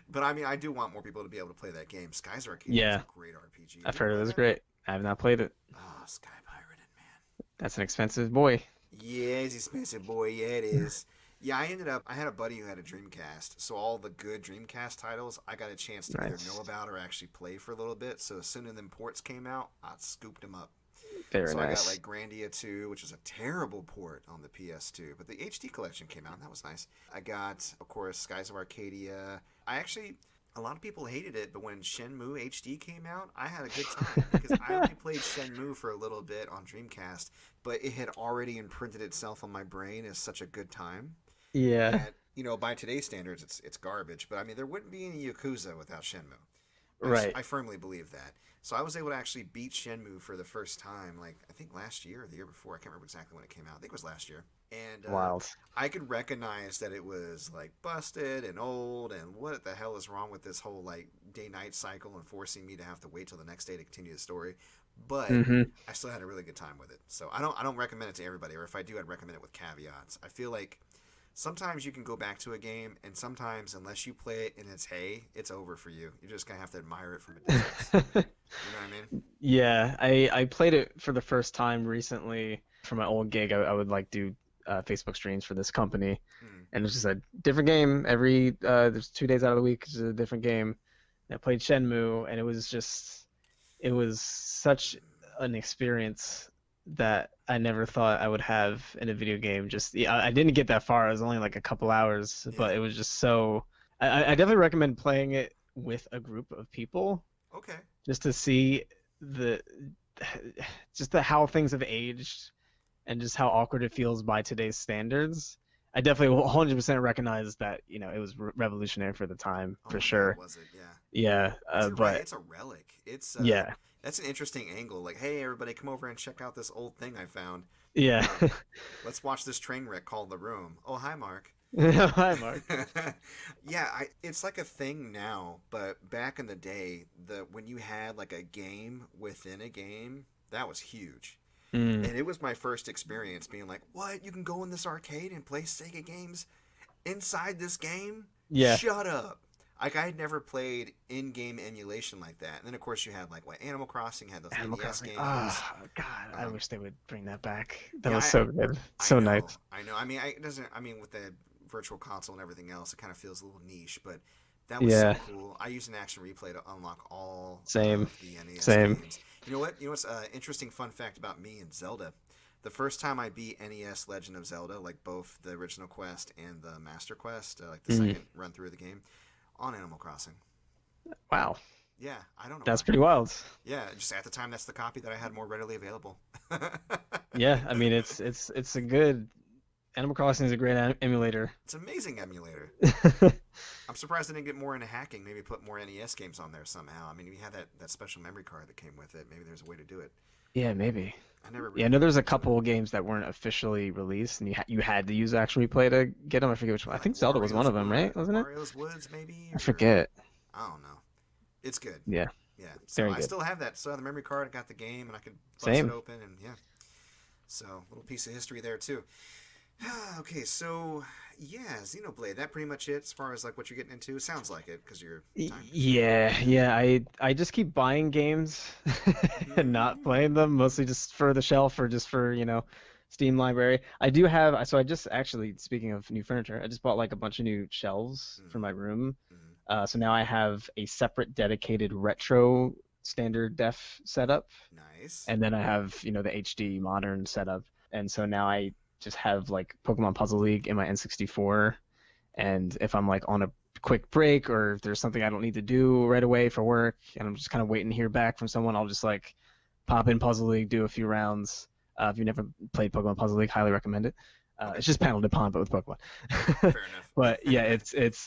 But I mean, I do want more people to be able to play that game. Skies of Arcadia Yeah, is a great RPG. I've Did you heard it play was that? great. I have not played it. Oh, Sky Pirated, man. That's an expensive boy. Yeah, it's expensive, boy. Yeah, it is. Yeah, I had a buddy who had a Dreamcast, so all the good Dreamcast titles I got a chance to either Nice. know about or actually play for a little bit. So as soon as them ports came out, I scooped them up. Very So I got nice. like Grandia 2, which was a terrible port on the PS2, but the HD collection came out, and that was nice. I got, of course, Skies of Arcadia. A lot of people hated it, but when Shenmue HD came out, I had a good time because I only played Shenmue for a little bit on Dreamcast, but it had already imprinted itself on my brain as such a good time. Yeah. That, by today's standards, it's garbage. But I mean, there wouldn't be any Yakuza without Shenmue. Right. I firmly believe that. So I was able to actually beat Shenmue for the first time, like I think last year or the year before. I can't remember exactly when it came out. I think it was last year. And Wild. I could recognize that it was like busted and old, and what the hell is wrong with this whole like day-night cycle and forcing me to have to wait till the next day to continue the story. But Hmm. I still had a really good time with it. So I don't recommend it to everybody, or if I do, I'd recommend it with caveats. I feel like sometimes you can go back to a game, and sometimes unless you play it in its hay, it's over for you. You're just gonna have to admire it from a distance. You know what I mean? Yeah, I played it for the first time recently for my old gig. I would like do Facebook streams for this company, Mm. and it's just a different game every there's 2 days out of the week. It's a different game. And I played Shenmue, and it was such an experience that I never thought I would have in a video game. Just yeah, I didn't get that far. It was only like a couple hours, Yeah. but it was just so. I definitely recommend playing it with a group of people Okay. just to see the just the how things have aged and just how awkward it feels by today's standards. I definitely 100% recognize that, it was revolutionary for the time, Oh for my God, sure. was it? Yeah. Yeah, But you're right. but It's a relic. It's yeah, that's an interesting angle. Like, hey, everybody, come over and check out this old thing I found. yeah. Um, let's watch this train wreck called The Room. Oh, hi, Mark. Hi, Mark. Yeah, it's like a thing now, but back in the day, the when you had like a game within a game, that was huge. Mm, And it was my first experience being like, "What? You can go in this arcade and play Sega games inside this game? yeah. Shut up." Like I had never played in-game emulation like that. And then of course you had like what Animal Crossing had those Animal NES Crossing. games. Oh, God, I Um, wish they would bring that back. That yeah, was so good. I So know, nice. I know. I mean, it doesn't. I mean, with the virtual console and everything else, it kind of feels a little niche, but that was so Yeah, cool. I used an action replay to unlock all same. of the NES Same. games. You know what? You know what's an interesting fun fact about me and Zelda? The first time I beat NES Legend of Zelda, like both the original quest and the Master Quest, like the Mm, second run through of the game, on Animal Crossing. wow, Yeah, I don't know that's why. pretty wild. Yeah, just at the time, that's the copy that I had more readily available. Yeah, I mean it's a good Animal Crossing is a great emulator. It's an amazing emulator. I'm surprised they didn't get more into hacking. Maybe put more NES games on there somehow. I mean, we had that special memory card that came with it. Maybe there's a way to do it. Yeah, maybe. I never Yeah, I really know there's looked a into it. couple of games that weren't officially released, and you had to use Action Replay to get them. I forget which one. Yeah, I like think Zelda was one of them, right? Wasn't it? Mario's Woods, maybe, I or forget. I don't know. It's good. Yeah, Yeah. So very I good. still have that. Still have the memory card. I got the game, and I could bust it Same. open, and yeah. So little piece of history there too. Okay, so yeah, Xenoblade. That pretty much it as far as like what you're getting into. Sounds like it because you're time consuming. Yeah. I just keep buying games and not playing them, mostly just for the shelf or just for, Steam library. I do have, so I just actually, speaking of new furniture, I just bought like a bunch of new shelves for my room. Mm-hmm. So now I have a separate dedicated retro standard def setup, Nice. and then I have, the HD modern setup. And so now I just have like Pokemon Puzzle League in my N64, and if I'm like on a quick break or if there's something I don't need to do right away for work and I'm just kind of waiting to hear back from someone, I'll just like pop in Puzzle League, do a few rounds. If you've never played Pokemon Puzzle League, highly recommend it. Okay. It's just Panel de Pon, but with Pokemon. Fair But enough. yeah, it's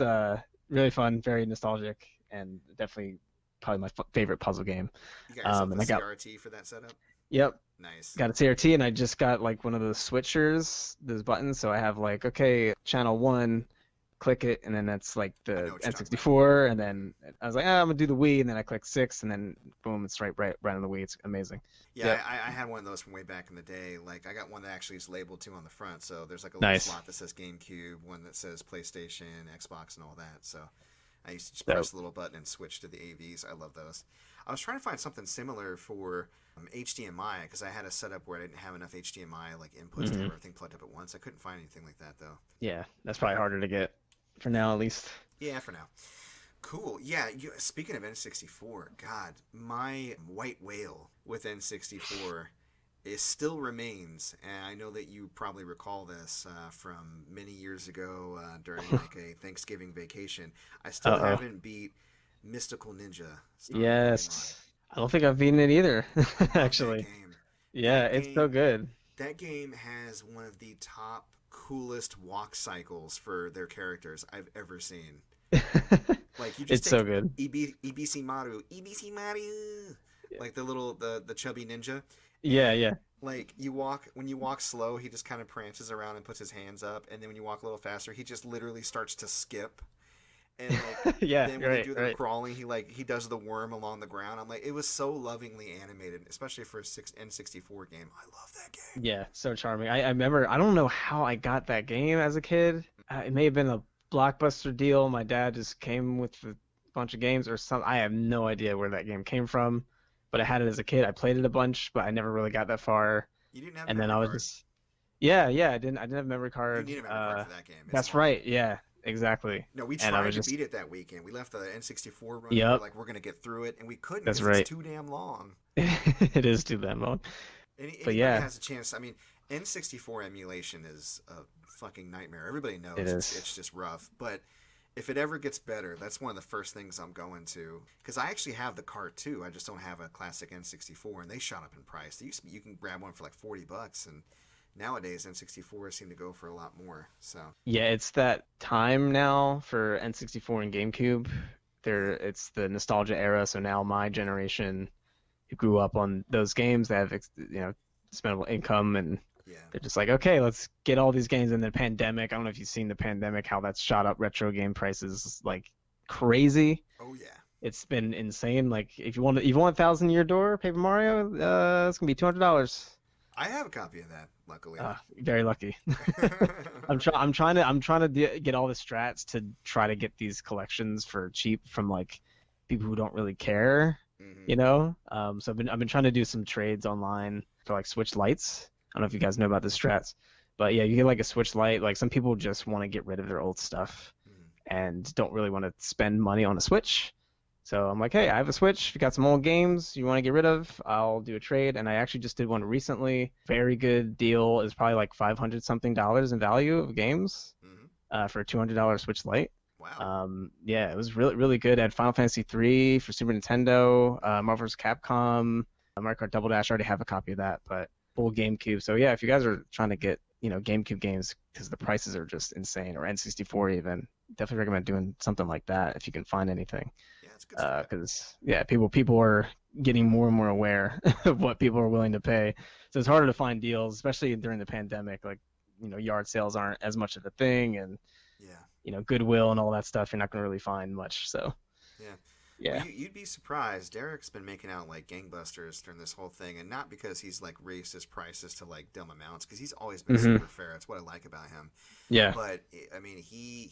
really fun, very nostalgic, and definitely probably my favorite puzzle game. You got yourself And a I got CRT for that setup. yep, Nice. got a CRT, and I just got like one of those switchers, those buttons. So I have like, okay, channel one, click it, and then that's like I know the what you're talking about. N64, and then I was like, I'm gonna do the Wii, and then I click six, and then boom, it's right on the Wii. It's amazing. Yeah, Yep, I had one of those from way back in the day. Like I got one that actually is labeled too on the front. So there's like a little nice. slot that says GameCube, one that says PlayStation, Xbox, and all that. So I used to just Dope. press the little button and switch to the AVs. I love those. I was trying to find something similar for HDMI because I had a setup where I didn't have enough HDMI like inputs to have Hmm. everything plugged up at once. I couldn't find anything like that though. Yeah, that's probably harder to get for now, at least. Yeah, for now. Cool. Yeah, speaking of N64, God, my white whale with N64 it still remains, and I know that you probably recall this from many years ago during like a Thanksgiving vacation. I still Uh-oh. haven't beat Mystical Ninja starring Pokemon. Yes. I don't think I've beaten it either, I love that actually. game. Yeah, That it's so game, good. that game has one of the top coolest walk cycles for their characters I've ever seen. Like you just It's take so good. EBC Maru, like the chubby ninja, Yeah, and yeah. like when you walk slow, he just kind of prances around and puts his hands up, and then when you walk a little faster, he just literally starts to skip. And like Yeah, then when they right, do their right. crawling, he does the worm along the ground. I'm like, it was so lovingly animated, especially for a N64 game. I love that game. Yeah, so charming. I remember, I don't know how I got that game as a kid. It may have been a Blockbuster deal. My dad just came with a bunch of games or something. I have no idea where that game came from, but I had it as a kid. I played it a bunch, but I never really got that far. You didn't have a And then memory I was card. just, yeah, yeah, I didn't have a memory You card. need a memory card for that game. It's That's long. right. Yeah, exactly. No, we And I tried was to just, beat it that weekend. We left the N64 running. We're yep, like, we're gonna get through it, and we couldn't that's because it's right. too damn long. It is too that mode. But Anybody yeah, has a chance. I mean, N64 emulation is a fucking nightmare. Everybody it knows is. it's just rough. But if it ever gets better, that's one of the first things I'm going to. Because I actually have the cart too. I just don't have a classic N64, and they shot up in price. They used to be, you can grab one for like $40, and nowadays N64s seem to go for a lot more. So Yeah, it's that time now for N64 and GameCube. It's the nostalgia era, so now my generation who grew up on those games, they have, spendable income, and yeah, they're just like, okay, let's get all these games. And the pandemic, I don't know if you've seen the pandemic, how that's shot up retro game prices like crazy. oh yeah. It's been insane. Like if you want Thousand Year Door, Paper Mario, it's gonna be $200. I have a copy of that, luckily. Very lucky. I'm trying to get all the strats to try to get these collections for cheap from like people who don't really care, Hmm. you know. So I've been trying to do some trades online for like Switch lights. I don't know if you guys know about the strats, but yeah, you get like a Switch Lite. Like some people just want to get rid of their old stuff Hmm. and don't really want to spend money on a Switch. So I'm like, hey, I have a Switch. If you got some old games you want to get rid of, I'll do a trade. And I actually just did one recently. Very good deal. Is probably like 500 something dollars in value of games Hmm. for a $200 Switch Lite. Wow. Yeah, it was really really good. I had Final Fantasy 3 for Super Nintendo, Marvel vs. Capcom, Mario Kart Double Dash. I already have a copy of that, but full GameCube. So yeah, if you guys are trying to get GameCube games because the prices are just insane, or N64 even, definitely recommend doing something like that if you can find anything. Yeah, it's good stuff. Because yeah, people are getting more and more aware of what people are willing to pay. So it's Yeah. harder to find deals, especially during the pandemic. Like, yard sales aren't as much of a thing, and Yeah. Goodwill and all that stuff. You're not gonna really find much. So Yeah. Well, yeah. you'd be surprised. Derrick's been making out like gangbusters during this whole thing, and not because he's like raised his prices to like dumb amounts, because he's always been Hmm. super fair. That's what I like about him. Yeah. But I mean, he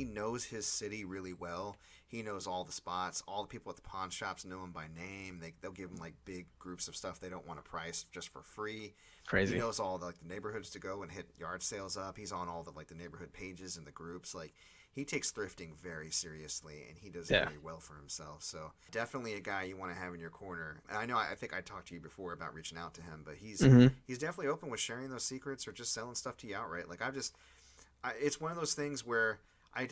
knows his city really well. He knows all the spots. All the people at the pawn shops know him by name. They'll give him like big groups of stuff they don't want to price just for free. He Crazy. knows all the like the neighborhoods to go and hit yard sales up. He's on all the like the neighborhood pages and the groups. Like he takes thrifting very seriously, and he does it Yeah. very well for himself. So definitely a guy you want to have in your corner. And I know I think I talked to you before about reaching out to him, but Hmm. he's definitely open with sharing those secrets or just selling stuff to you outright. Like it's one of those things where I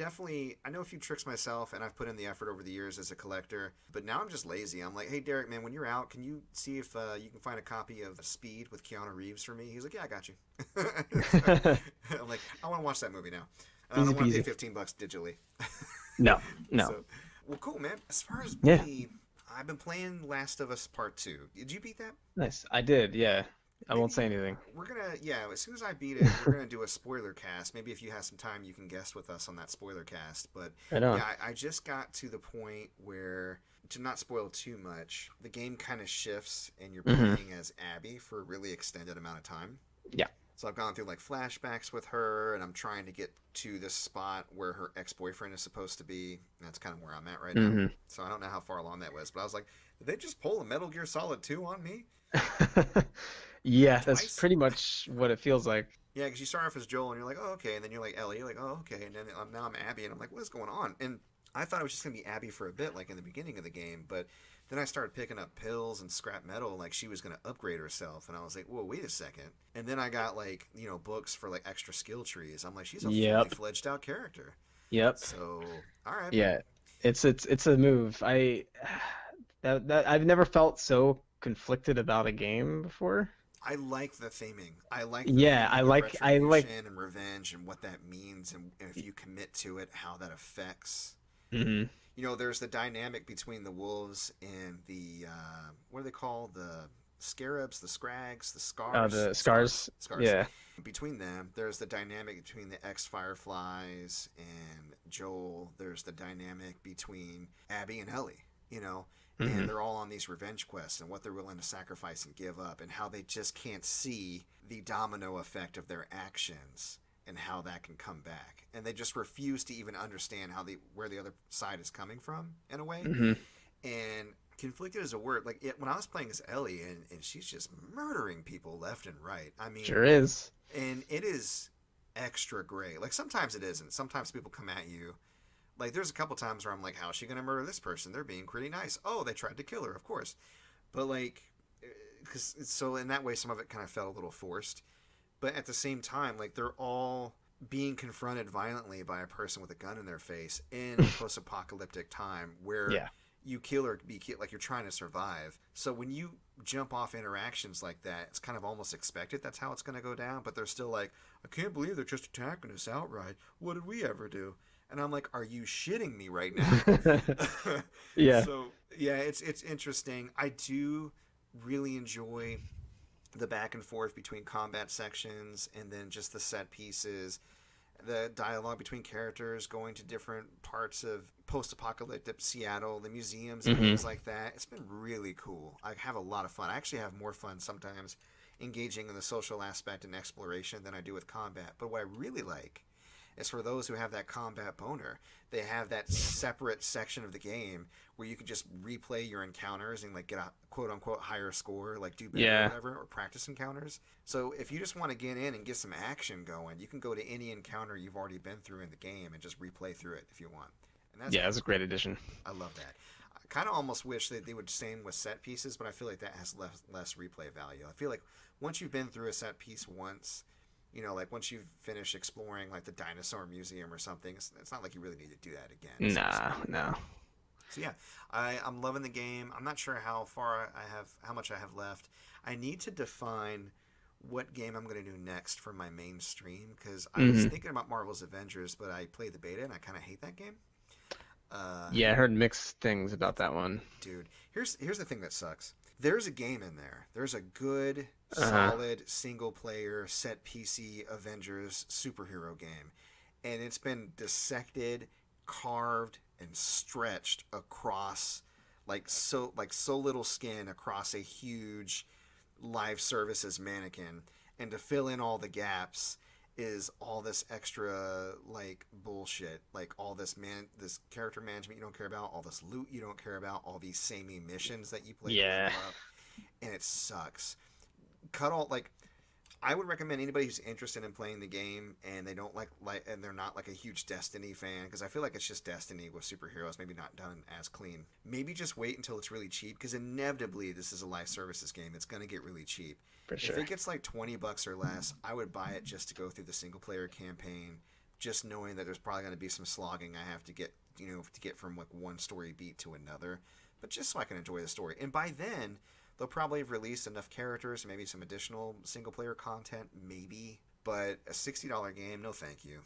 know a few tricks myself, and I've put in the effort over the years as a collector. But now I'm just lazy. I'm like, hey Derrick, man, when you're out, can you see if you can find a copy of Speed with Keanu Reeves for me? He's like, yeah, I got you. I'm like, I want to watch that movie now. I Easy don't want to pay peasy. $15 digitally. No, no. So, well, cool, man. As far as Yeah. me, I've been playing Last of Us Part 2. Did you beat that? Nice. I did. Yeah. I won't say anything. We're gonna, yeah, as soon as I beat it, we're gonna do a spoiler cast. Maybe if you have some time, you can guest with us on that spoiler cast. But Right on. yeah, I just got to the point where, to not spoil too much, the game kind of shifts and you're Mhm. playing as Abby for a really extended amount of time. Yeah. So I've gone through like flashbacks with her, and I'm trying to get to this spot where her ex-boyfriend is supposed to be. That's kind of where I'm at right now. Hmm. So I don't know how far along that was, but I was like, did they just pull a Metal Gear Solid 2 on me? Yeah, that's Twice? pretty much what it feels like. Yeah, because you start off as Joel, and you're like, oh, okay. And then you're like Ellie. You're like, oh, okay. And then now I'm Abby, and I'm like, what is going on? And I thought it was just going to be Abby for a bit, like in the beginning of the game. But then I started picking up pills and scrap metal, like she was going to upgrade herself. And I was like, whoa, wait a second. And then I got like, books for like extra skill trees. I'm like, she's a fully Yep. fledged out character. Yep. So, all right. Yeah. It's a move. I've never felt so conflicted about a game before. I like the theming. I like the Yeah, theming of I like. retribution and revenge and what that means, and if you commit to it, how that affects. Mhm. There's the dynamic between the wolves and the what do they call the scarabs, the scrags, the scars, The scars. scars. Yeah. Between them, there's the dynamic between the ex-Fireflies and Joel. There's the dynamic between Abby and Ellie. And Mhm. they're all on these revenge quests and what they're willing to sacrifice and give up, and how they just can't see the domino effect of their actions and how that can come back, and they just refuse to even understand where the other side is coming from in a way. Mhm. And conflicted is a word. Like when I was playing as Ellie, and she's just murdering people left and right. I mean, Sure is. and it is extra great. Like sometimes it isn't. Sometimes people come at you. Like there's a couple times where I'm like, how is she gonna murder this person? They're being pretty nice. Oh, they tried to kill her, of course. But like, so in that way, some of it kind of felt a little forced. But at the same time, like they're all being confronted violently by a person with a gun in their face in a post-apocalyptic time where Yeah. you kill or be killed, like you're trying to survive. So when you jump off interactions like that, it's kind of almost expected that's how it's going to go down. But they're still like, I can't believe they're just attacking us outright. What did we ever do? And I'm like, are you shitting me right now? Yeah. So yeah, it's interesting. I do really enjoy the back and forth between combat sections and then just the set pieces, the dialogue between characters going to different parts of post-apocalyptic Seattle, the museums and things like that. It's been really cool. I have a lot of fun. I actually have more fun sometimes engaging in the social aspect and exploration than I do with combat. But what I really like is for those who have that combat boner, they have that separate section of the game where you can just replay your encounters and like get a quote unquote higher score, like do better or Yeah. whatever, or practice encounters. So if you just want to get in and get some action going, you can go to any encounter you've already been through in the game and just replay through it if you want. And that's Yeah, it's a great addition. I love that. I kind of almost wish that they would same with set pieces, but I feel like that has less replay value. I feel like once you've been through a set piece once, like once you've finished exploring like the dinosaur museum or something, it's not like you really need to do that again. No. So yeah, I'm loving the game. I'm not sure how much I have left. I need to define what game I'm going to do next for my main stream, because I was thinking about Marvel's Avengers, but I played the beta and I kind of hate that game. Yeah, I heard mixed things about that one. Dude, here's the thing that sucks. There's a game in there. There's a good, solid, single-player, set PC Avengers superhero game. And it's been dissected, carved, and stretched across, so little skin across a huge live services mannequin. And to fill in all the gaps is all this extra bullshit, like all this character management you don't care about, all this loot you don't care about, all these samey missions that you play to level up, and it sucks. I would recommend anybody who's interested in playing the game and they don't and they're not like a huge Destiny fan, because I feel like it's just Destiny with superheroes, maybe not done as clean. Maybe just wait until it's really cheap, because inevitably this is a live services game. It's going to get really cheap. For sure. If it gets like $20 or less, I would buy it just to go through the single player campaign, just knowing that there's probably going to be some slogging I have to get, to get from like one story beat to another, but just so I can enjoy the story. And by then, they'll probably have released enough characters, maybe some additional single player content, maybe. But a $60 game, no thank you.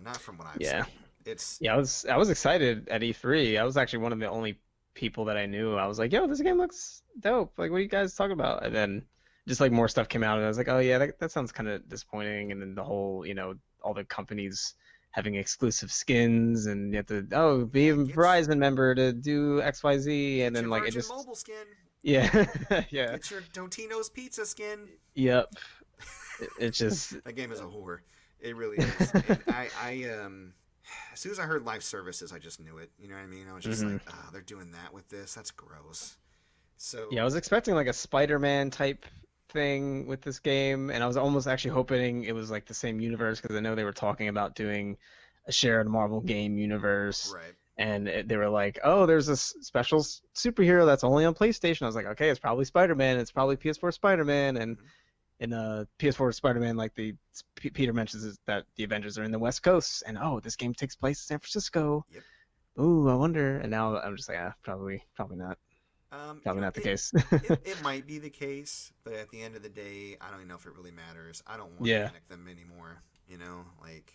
Not from what I've seen. I was excited at E3. I was actually one of the only people that I knew. I was like, yo, this game looks dope. Like, what are you guys talking about? And then just like more stuff came out, and I was like, oh yeah, that sounds kind of disappointing. And then the whole, all the companies having exclusive skins, and you have to be a Verizon member to do XYZ, and then like it just mobile skin. Yeah. Yeah. Get your Totino's pizza skin. Yep. It just that game is a whore. It really is. And I as soon as I heard live services, I just knew it. You know what I mean? I was just like, they're doing that with this. That's gross. So yeah, I was expecting like a Spider-Man type thing with this game, and I was almost actually hoping it was like the same universe, because I know they were talking about doing a shared Marvel game universe. Right. And they were like, oh, there's a special superhero that's only on PlayStation. I was like, okay, it's probably Spider-Man. It's probably PS4 Spider-Man. And in PS4 Spider-Man, like Peter mentions is that the Avengers are in the West Coast. And, this game takes place in San Francisco. Yep. Ooh, I wonder. And now I'm just like, probably not. Probably not the case. it might be the case, but at the end of the day, I don't even know if it really matters. I don't want to Yeah. connect them anymore. Like,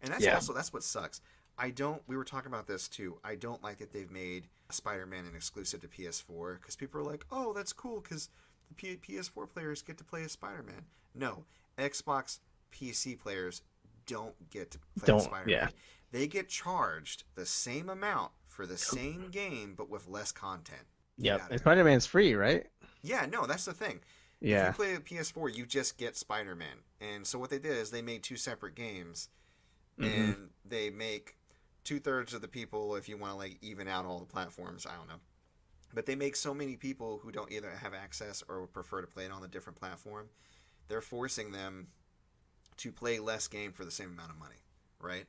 and that's Yeah. also that's what sucks. I don't. We were talking about this too. I don't like that they've made Spider-Man an exclusive to PS4 because people are like, "Oh, that's cool because the PS4 players get to play as Spider-Man." No, Xbox PC players don't get to play as Spider-Man. Yeah. They get charged the same amount for the same game, but with less content. Yep. And Spider-Man's free, right? Yeah, no, that's the thing. Yeah. If you play a PS4, you just get Spider-Man. And so what they did is they made 2 separate games, and they make 2/3 of the people, if you want to like even out all the platforms, I don't know. But they make so many people who don't either have access or would prefer to play it on a different platform. They're forcing them to play less game for the same amount of money, right?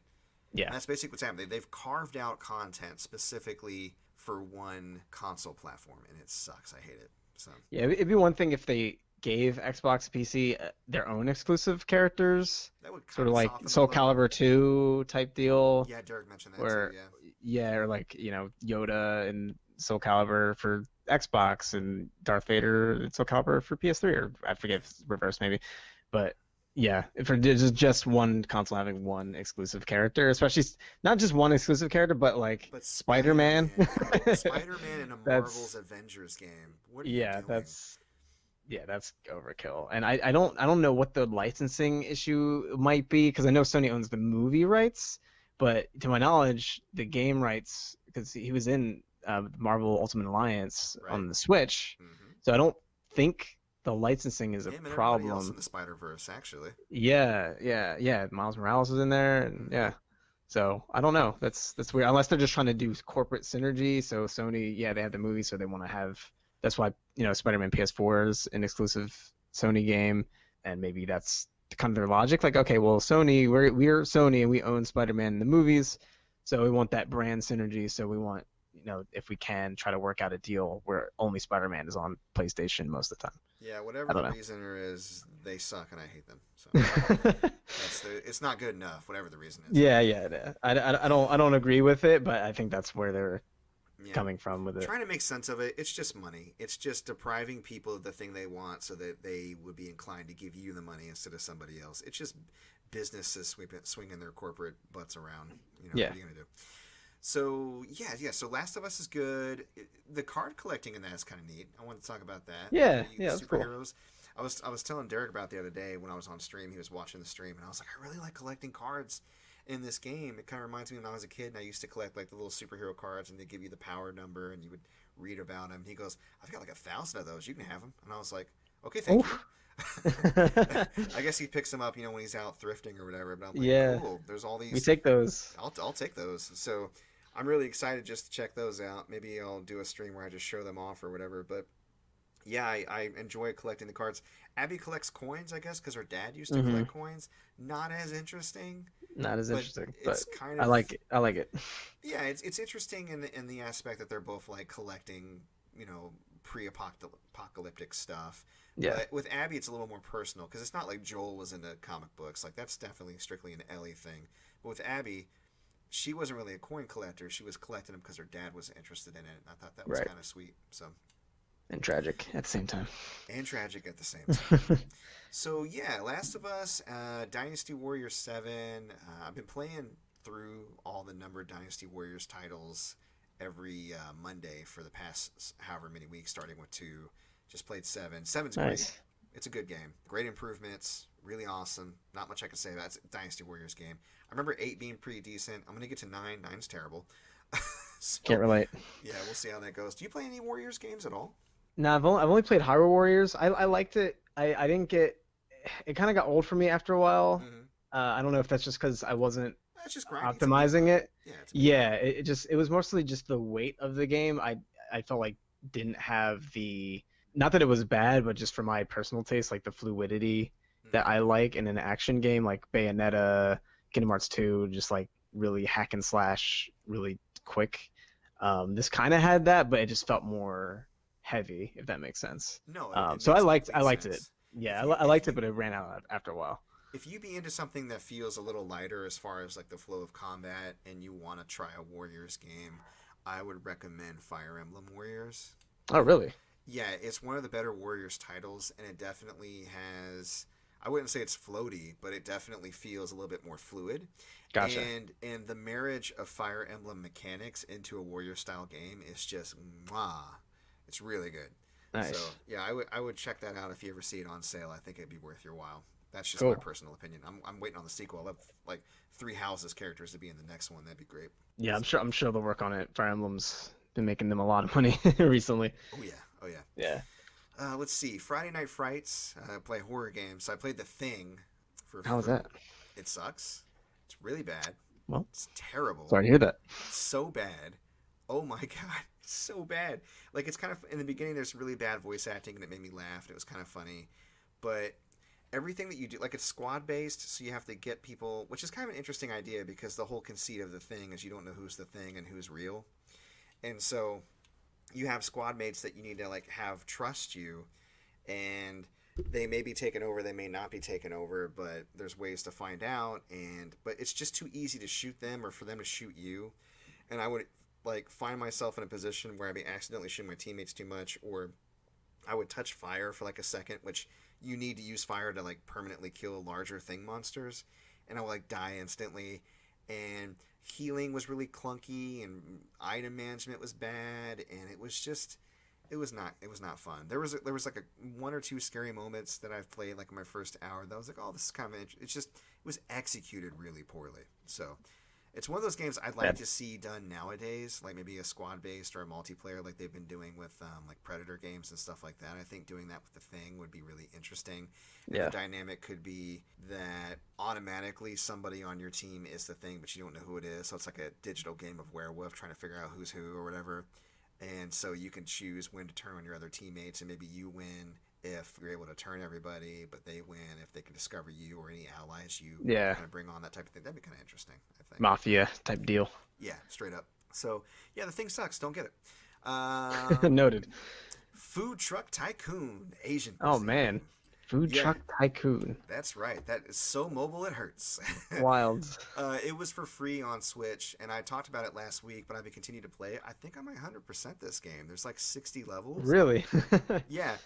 Yeah. And that's basically what's happening. They've carved out content specifically for one console platform, and it sucks. I hate it. So Yeah, it'd be one thing if they gave Xbox PC their own exclusive characters, that would sort of kinda like soften the Soul blow. Calibur 2 type deal. Yeah, Derrick mentioned that Where, too. yeah, or like Yoda and Soul Calibur for Xbox and Darth Vader and Soul Calibur for PS3, or I forget if it's reverse maybe, but yeah, if there's just one console having one exclusive character, especially not just one exclusive character, but like But Spider-Man. Spider-Man in a Marvel's Avengers game. What are you doing? That's overkill. And I don't know what the licensing issue might be, because I know Sony owns the movie rights, but to my knowledge, the game rights, because he was in Marvel Ultimate Alliance on the Switch, so I don't think the licensing is a Him and problem. everybody else in the Spider-Verse, actually. Yeah. Miles Morales is in there, and yeah. So I don't know. That's weird. Unless they're just trying to do corporate synergy. So Sony, they have the movie, so they want to have. That's why Spider-Man PS4 is an exclusive Sony game, and maybe that's kind of their logic. Like, okay, well, Sony, we're Sony, and we own Spider-Man in the movies, so we want that brand synergy. So we want, if we can, try to work out a deal where only Spider-Man is on PlayStation most of the time. Yeah, whatever the reason is, they suck and I hate them. So it's not good enough, whatever the reason is. Yeah. I don't agree with it, but I think that's where they're coming from with it. Trying to make sense of it. It's just money. It's just depriving people of the thing they want so that they would be inclined to give you the money instead of somebody else. It's just businesses swinging their corporate butts around. What are you going to do? So, yeah. So Last of Us is good. The card collecting in that is kind of neat. I want to talk about that. Yeah, that's superheroes. Cool. I was telling Derrick about the other day when I was on stream. He was watching the stream, and I was like, I really like collecting cards in this game. It kind of reminds me when I was a kid and I used to collect like the little superhero cards, and they give you the power number and you would read about them. He goes, I've got like 1,000 of those. You can have them. And I was like, okay, thank you. I guess he picks them up, when he's out thrifting or whatever. But I'm like, cool. There's all these. We take those. I'll take those. So I'm really excited just to check those out. Maybe I'll do a stream where I just show them off or whatever. But yeah, I enjoy collecting the cards. Abby collects coins, I guess, because her dad used to collect coins. Not as interesting. Not as interesting, but kind of, I like it. Yeah, it's interesting in the aspect that they're both like collecting, pre-apocalyptic stuff. Yeah. But with Abby, it's a little more personal because it's not like Joel was into comic books. Like that's definitely strictly an Ellie thing. But with Abby, she wasn't really a coin collector. She was collecting them because her dad was interested in it. And I thought that was kind of sweet. So. And tragic at the same time. So yeah, Last of Us, Dynasty Warriors 7. I've been playing through all the numbered Dynasty Warriors titles every Monday for the past however many weeks, starting with 2. Just played 7. 7's great. It's a good game. Great improvements. Really awesome. Not much I can say about it. It's a Dynasty Warriors game. I remember 8 being pretty decent. I'm going to get to 9. 9's terrible. So, can't relate. Yeah, we'll see how that goes. Do you play any Warriors games at all? No, I've only played Hyrule Warriors. I liked it. I didn't get. It kind of got old for me after a while. I don't know if that's just because I wasn't just optimizing it. Yeah, it was mostly just the weight of the game. I felt like didn't have the, not that it was bad, but just for my personal taste, like the fluidity that I like in an action game like Bayonetta, Kingdom Hearts 2, just like really hack and slash, really quick. This kind of had that, but it just felt more heavy, if that makes sense. No, so I liked it. Yeah, I liked it, but it ran out after a while. If you be into something that feels a little lighter as far as like the flow of combat, and you want to try a Warriors game, I would recommend Fire Emblem Warriors. Oh, really? Yeah, it's one of the better Warriors titles, and it definitely has. I wouldn't say it's floaty, but it definitely feels a little bit more fluid. Gotcha. And the marriage of Fire Emblem mechanics into a Warrior style game is just mwah. It's really good. So Nice. yeah, I would check that out if you ever see it on sale. I think it'd be worth your while. That's just my Cool. personal opinion. I'm waiting on the sequel. I love like Three Houses characters to be in the next one. That'd be great. Yeah, I'm So sure. I'm sure they'll work on it. Fire Emblem's been making them a lot of money recently. oh yeah, oh yeah. Yeah. Let's see. Friday Night Frights. Play horror games. So I played The Thing How was for. that? It sucks. It's really bad. Well, It's terrible. sorry to hear that. So bad. Oh my god, it's so bad. Like it's kind of in the beginning. There's really bad voice acting, and it made me laugh. And it was kind of funny, but everything that you do, like it's squad based, so you have to get people, which is kind of an interesting idea because the whole conceit of the thing is you don't know who's the thing and who's real, and so you have squad mates that you need to like have trust you, and they may be taken over, they may not be taken over, but there's ways to find out, and but it's just too easy to shoot them or for them to shoot you, and I would like find myself in a position where I'd be accidentally shooting my teammates too much, or I would touch fire for like a second, which you need to use fire to like permanently kill larger thing monsters, and I would like die instantly, and healing was really clunky, and item management was bad, and it was not fun. There was like one or two scary moments that I've played like in my first hour that I was like, oh, this is kind of it was executed really poorly. So it's one of those games I'd like Bad. to see done nowadays, like maybe a squad based or a multiplayer, like they've been doing with like Predator games and stuff like that. I think doing that with the Thing would be really interesting. And Yeah. the dynamic could be that automatically somebody on your team is the Thing, but you don't know who it is. So it's like a digital game of werewolf trying to figure out who's who or whatever. And so you can choose when to turn on your other teammates, and maybe you win if you're able to turn everybody, but they win if they can discover you or any allies you Yeah. kind of bring on, that type of thing. That'd be kind of interesting, I think. Mafia type deal. Yeah, straight up. So yeah, the thing sucks. Don't get it. Noted. Food Truck Tycoon, Asian Oh cuisine. man. Food Yeah, Truck Tycoon. that's right. That is so mobile it hurts. Wild. It was for free on Switch, and I talked about it last week, but I've been continuing to play it. I think I might 100% this game. There's like 60 levels. Really? Yeah,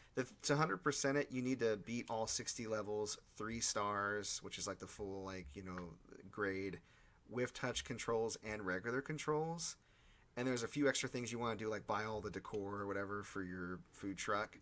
to 100% it, you need to beat all 60 levels, 3 stars, which is like the full like grade, with touch controls and regular controls. And there's a few extra things you want to do, like buy all the decor or whatever for your food truck.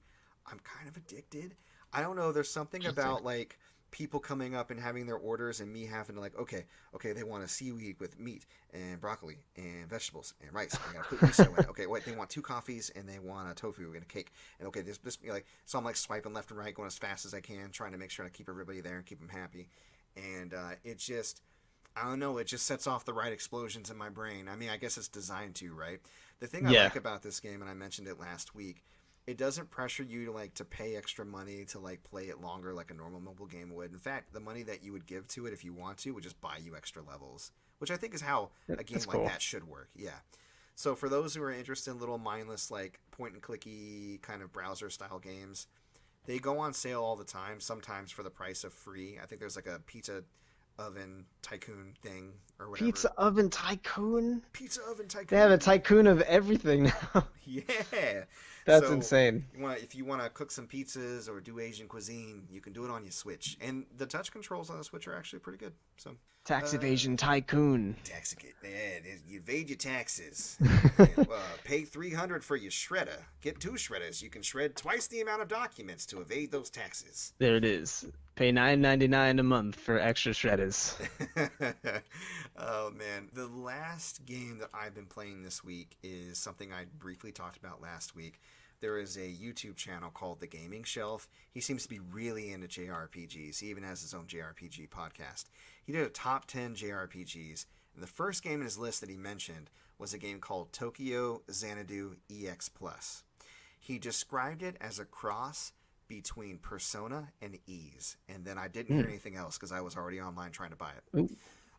I'm kind of addicted. I don't know. There's something about like people coming up and having their orders and me having to like, okay, they want a seaweed with meat and broccoli and vegetables and rice. I gotta put miso in it. Okay, wait, they want 2 coffees and they want a tofu and a cake. And okay, this like, so I'm like swiping left and right, going as fast as I can, trying to make sure I keep everybody there and keep them happy. And it just, I don't know, it just sets off the right explosions in my brain. I mean, I guess it's designed to, right? The thing I Yeah. like about this game, and I mentioned it last week, it doesn't pressure you to like to pay extra money to like play it longer like a normal mobile game would. In fact, the money that you would give to it if you want to would just buy you extra levels, which I think is how a game That's like cool. that should work. Yeah. So for those who are interested in little mindless like point and clicky kind of browser style games, they go on sale all the time, sometimes for the price of free. I think there's like a pizza oven tycoon thing or whatever. Pizza Oven Tycoon? Pizza oven They have a tycoon. tycoon of everything now. Yeah. That's So insane. if you want to cook some pizzas or do Asian cuisine, you can do it on your Switch. And the touch controls on the Switch are actually pretty good. So Tax uh, evasion tycoon. tax you evade your taxes. Pay $300 for your shredder. Get 2 shredders. You can shred twice the amount of documents to evade those taxes. There it is. Pay $9.99 a month for extra shredders. Oh man, the last game that I've been playing this week is something I briefly talked about last week. There is a YouTube channel called The Gaming Shelf. He seems to be really into JRPGs. He even has his own JRPG podcast. He did a top 10 JRPGs, and the first game in his list that he mentioned was a game called Tokyo Xanadu EX Plus. He described it as a cross between Persona and Ys, and then I didn't hear anything else because I was already online trying to buy it. Ooh,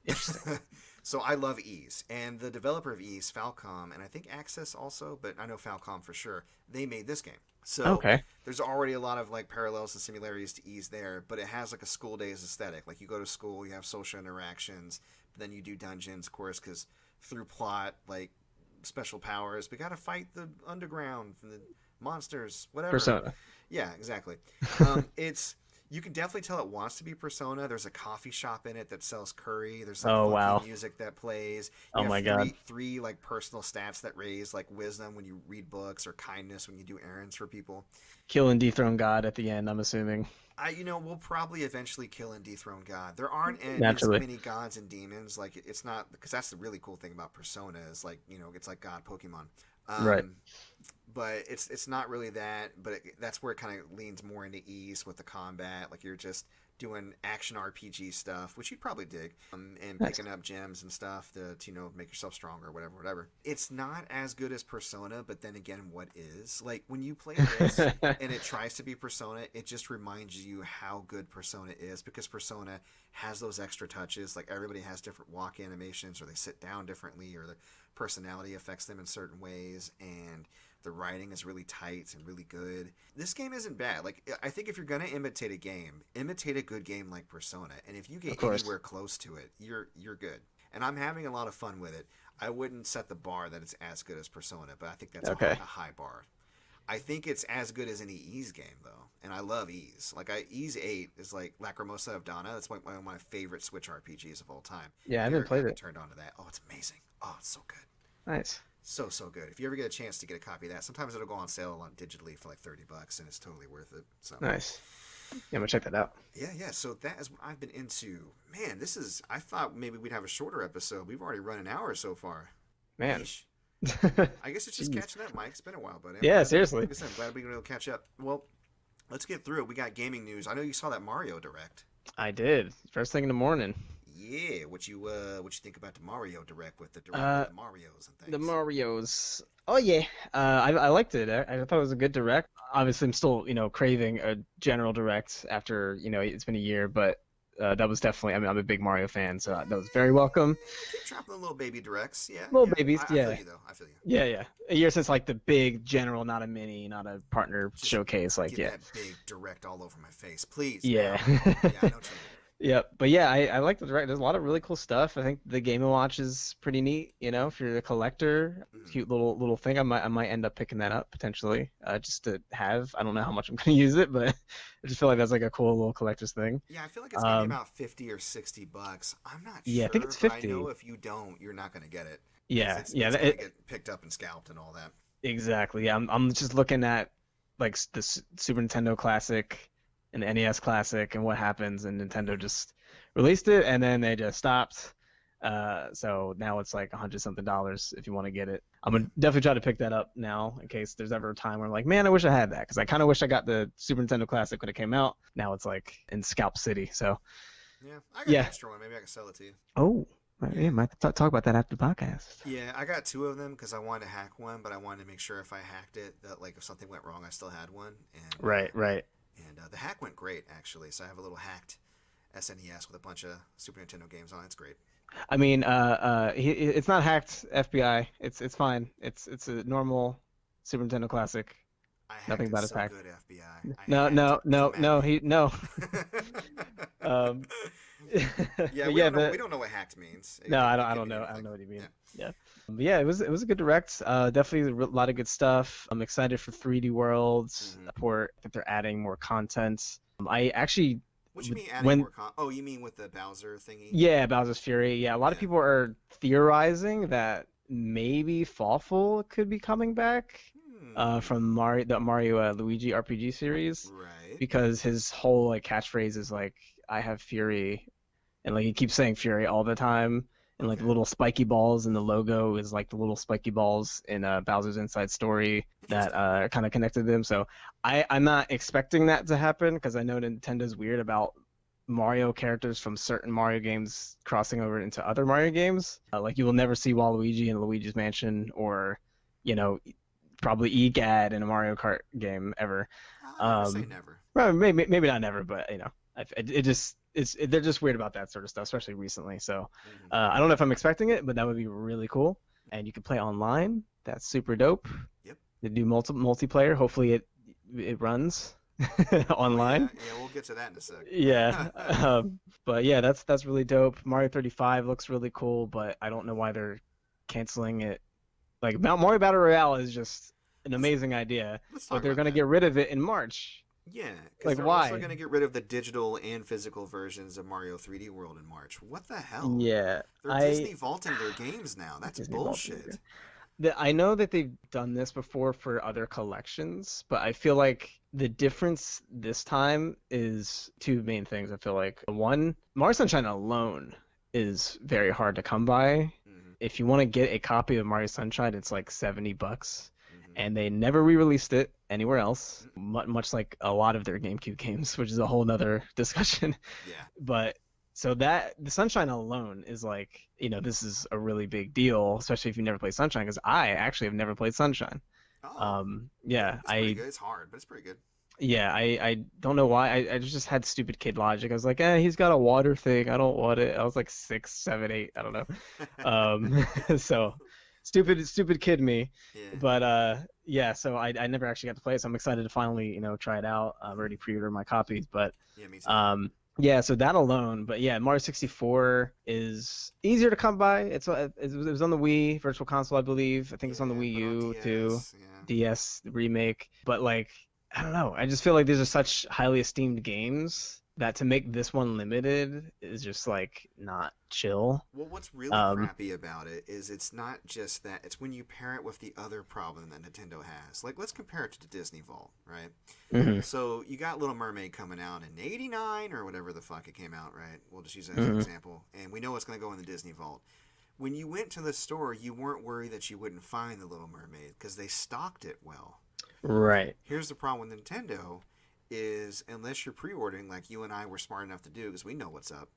interesting. So I love Ys, and the developer of Ys, Falcom, and I think Access also, but I know Falcom for sure, they made this game. So Okay. there's already a lot of like parallels and similarities to Ys there, but it has like a school days aesthetic. Like you go to school, you have social interactions, but then you do dungeons, of course, because through plot, like special powers, we got to fight the underground from the monsters, whatever. Persona. Yeah, exactly. It's you can definitely tell it wants to be Persona. There's a coffee shop in it that sells curry. There's like Oh funky wow. music that plays. Oh You have my god. three like personal stats that raise like wisdom when you read books or kindness when you do errands for people. Kill and dethrone God at the end, I'm assuming. We'll probably eventually kill and dethrone God. There aren't as Naturally. many gods and demons. Like it's not because that's the really cool thing about Persona is like it's like God Pokemon. Right. But it's not really that. But that's where it kind of leans more into ease with the combat. Like you're just doing action RPG stuff, which you'd probably dig, and Nice. picking up gems and stuff to make yourself stronger, whatever. It's not as good as Persona, but then again, what is like when you play this and it tries to be Persona, it just reminds you how good Persona is because Persona has those extra touches. Like everybody has different walk animations, or they sit down differently, or their personality affects them in certain ways, and the writing is really tight and really good. This game isn't bad. Like I think if you're gonna imitate a game, imitate a good game like Persona, and if you Of get course. anywhere close to it, you're good. And I'm having a lot of fun with it. I wouldn't set the bar that it's as good as Persona, but I think that's Okay. a high bar. I think it's as good as any Ys game though, and I love Ys. Like Ys 8 is like Lacrimosa of Dana. That's one of my favorite Switch RPGs of all time. Yeah, I haven't Derrick got played me it. turned on to that. Oh, it's amazing. Oh, it's so good. Nice. So good. If you ever get a chance to get a copy of that, sometimes it'll go on sale on digitally for like $30, and it's totally worth it. So Nice. Yeah, I'm gonna check that out. yeah. So that is what I've been into. Man, this is. I thought maybe we'd have a shorter episode. We've already run an hour so far. Man. Yeesh. I guess it's just Jeez. catching up, Mike. It's been a while, buddy. Yeah, seriously. Like I said, I'm glad we were able to catch up. Well, let's get through it. We got gaming news. I know you saw that Mario Direct. I did. First thing in the morning. Yeah, what you think about the Mario Direct with the Marios and things? The Marios. Oh yeah. I liked it. I thought it was a good direct. Obviously, I'm still craving a general direct after it's been a year, but that was definitely. I mean, I'm a big Mario fan, so that was very welcome. Keep dropping the little baby directs, yeah. Little yeah. babies, I yeah. feel you though. I feel you. Yeah, yeah. A year since like the big general, not a mini, not a partner Just showcase. Like Get yeah. that big direct all over my face, please. Yeah. now. Yeah, I know what you mean. Yep, but yeah, I like the direct. There's a lot of really cool stuff. I think the Game & Watch is pretty neat. If you're a collector, cute little thing. I might end up picking that up potentially, just to have. I don't know how much I'm gonna use it, but I just feel like that's like a cool little collector's thing. Yeah, I feel like it's gonna be about $50 or $60. I'm not Yeah, I sure. think it's but 50. I know if you don't, you're not gonna get it. Yeah, It's yeah, gonna get picked up and scalped and all that. exactly. Yeah, I'm just looking at like the Super Nintendo Classic and the NES Classic and what happens, and Nintendo just released it and then they just stopped. So now it's like $100-something if you want to get it. I'm gonna definitely try to pick that up now in case there's ever a time where I'm like, man, I wish I had that because I kind of wish I got the Super Nintendo Classic when it came out. Now it's like in Scalp City. So Yeah, I got an extra one. Maybe I can sell it to you. oh yeah, might talk about that after the podcast. Yeah, I got two of them because I wanted to hack one, but I wanted to make sure if I hacked it that like if something went wrong, I still had one. And Right. And the hack went great actually. So I have a little hacked SNES with a bunch of Super Nintendo games on it. It's great. I mean, it's not hacked FBI. It's fine. It's a normal Super Nintendo Classic. I hacked Nothing it about so it's hacked. good, FBI. No. Um, Yeah, but we but- don't know what hacked means. No, It I could don't mean know. I anything. don't know what you mean. Yeah. Yeah. But yeah, it was a good direct. Definitely a lot of good stuff. I'm excited for 3D Worlds port. I think they're adding more content. I actually What you mean adding when more Oh, you mean with the Bowser thingy? yeah, Bowser's Fury. Yeah, a lot of Yeah. people are theorizing that maybe Fawful could be coming back from the Mario Luigi RPG series Right. because his whole like catchphrase is like I have Fury, and like he keeps saying Fury all the time. And like the little spiky balls in the logo is like the little spiky balls in Bowser's Inside Story that are kind of connected to them. So I'm not expecting that to happen because I know Nintendo's weird about Mario characters from certain Mario games crossing over into other Mario games. Like you will never see Waluigi in Luigi's Mansion or, probably EGAD in a Mario Kart game ever. I never say never. Well, maybe not never, but they're just weird about that sort of stuff, especially recently. So I don't know if I'm expecting it, but that would be really cool. And you can play online. That's super dope. Yep. They do multiplayer. Hopefully it runs online. Yeah, we'll get to that in a sec. Yeah. But yeah, that's really dope. Mario 35 looks really cool, but I don't know why they're canceling it. Like Mario Battle Royale is just an amazing idea, Let's talk but they're about going to that. get rid of it in March. Yeah, because Like, they're why? also going to get rid of the digital and physical versions of Mario 3D World in March. What the hell? Yeah, They're Disney vaulting their games now. That's Disney Vault is bullshit. I know that they've done this before for other collections, but I feel like the difference this time is two main things. I feel like one, Mario Sunshine alone is very hard to come by. Hmm. If you want to get a copy of Mario Sunshine, it's like $70, Hmm. and they never re-released it anywhere else, much like a lot of their GameCube games, which is a whole nother discussion. Yeah. But so that the Sunshine alone is like, this is a really big deal, especially if you've never played Sunshine, because I actually have never played Sunshine. Oh, Yeah, it's pretty good. It's hard, but it's pretty good. yeah, I don't know why. I just had stupid kid logic. I was like, he's got a water thing. I don't want it. I was like 6, 7, 8. I don't know. So stupid kid me. Yeah. But yeah, so I never actually got to play it. So I'm excited to finally try it out. I've already pre-ordered my copies, but Yeah, me too. yeah, so that alone. But yeah, Mario 64 is easier to come by. It was on the Wii Virtual Console, I believe. I think it's on the Wii but on U DS, too. Yeah. DS remake. But like, I don't know. I just feel like these are such highly esteemed games that to make this one limited is just like not chill. Well, what's really crappy about it is it's not just that. It's when you pair it with the other problem that Nintendo has. Like, let's compare it to the Disney Vault, right? Mm-hmm. So you got Little Mermaid coming out in '89 or whatever the fuck it came out, right? We'll just use that as an example. And we know it's going to go in the Disney Vault. When you went to the store, you weren't worried that you wouldn't find the Little Mermaid because they stocked it well. Right. Here's the problem with Nintendo is unless you're pre-ordering like you and I were smart enough to do because we know what's up.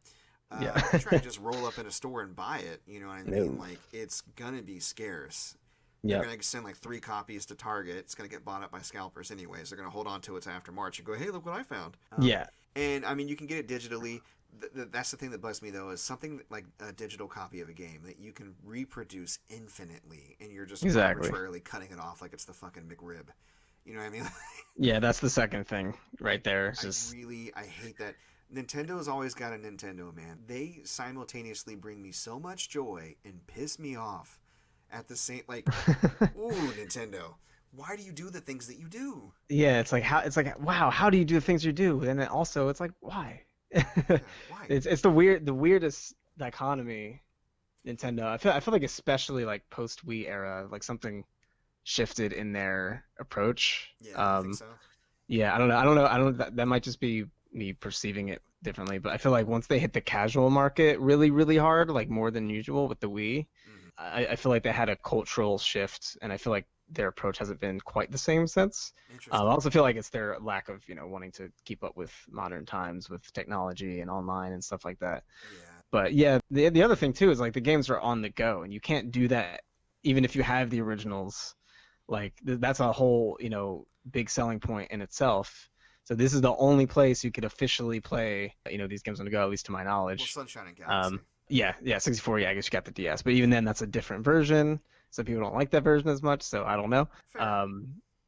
Yeah. If you try to just roll up in a store and buy it, you know what I mean? No. Like, it's going to be scarce. Yeah. They're going to send like 3 copies to Target. It's going to get bought up by scalpers anyways. They're going to hold on to it after March and go, hey, look what I found. Yeah. And, I mean, you can get it digitally. That's the thing that bugs me, though, is something like a digital copy of a game that you can reproduce infinitely, and you're just arbitrarily cutting it off like it's the fucking McRib. You know what I mean? Yeah, that's the second thing right there. It's just... I hate that. Nintendo's always got a Nintendo, man. They simultaneously bring me so much joy and piss me off at the same, like, ooh, Nintendo, why do you do the things that you do? Yeah, it's like wow, how do you do the things you do? And then also it's like why? Yeah, why? It's the weirdest dichotomy, Nintendo. I feel like especially like post Wii era, like something shifted in their approach. Yeah, I think so. Yeah, I don't know. That might just be me perceiving it differently, but I feel like once they hit the casual market really, really hard, like more than usual with the Wii, I feel like they had a cultural shift, and I feel like their approach hasn't been quite the same since. I also feel like it's their lack of, wanting to keep up with modern times with technology and online and stuff like that. Yeah. But yeah, the other thing too is like the games are on the go, and you can't do that even if you have the originals. Like that's a whole, big selling point in itself. So this is the only place you could officially play, these games on the go, at least to my knowledge. Well, Sunshine and Galaxy. Yeah, 64. Yeah, I guess you got the DS, but even then, that's a different version. Some people don't like that version as much, so I don't know. Fair.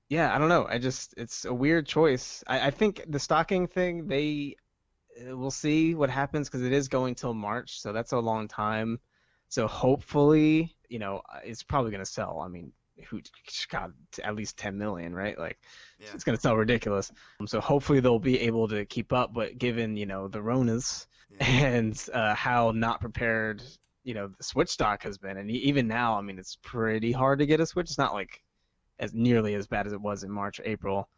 Yeah, I don't know. It's a weird choice. I think the stocking thing, we'll see what happens because it is going till March, so that's a long time. So hopefully, it's probably gonna sell. I mean, who got at least 10 million, right? Like, Yeah. it's gonna sell ridiculous. So hopefully they'll be able to keep up. But given the Ronas and how not prepared the Switch stock has been, and even now, I mean, it's pretty hard to get a Switch. It's not like as nearly as bad as it was in March, April,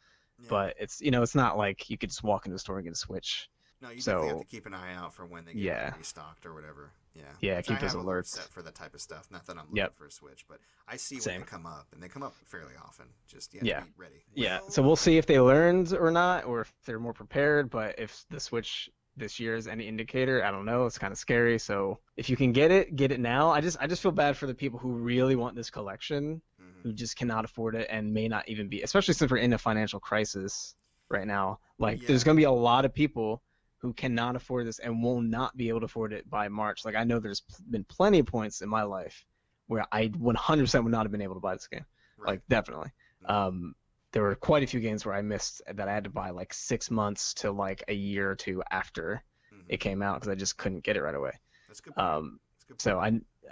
but it's it's not like you could just walk into the store and get a Switch. No, you definitely have to keep an eye out for when they get restocked or whatever. Yeah. Yeah, keep those alerts alerts set for that type of stuff. Not that I'm looking for a Switch, but I see when they come up, and they come up fairly often. Just you have to be ready. Yeah. So we'll see if they learned or not, or if they're more prepared. But if the Switch this year is any indicator, I don't know. It's kind of scary. So if you can get it now. I just feel bad for the people who really want this collection, who just cannot afford it and may not even be, especially since we're in a financial crisis right now. Like, there's going to be a lot of people who cannot afford this and will not be able to afford it by March. Like, I know there's been plenty of points in my life where I 100% would not have been able to buy this game. Right. Like, definitely. There were quite a few games where I missed that I had to buy like 6 months to like a year or two after it came out because I just couldn't get it right away. That's good. That's good. So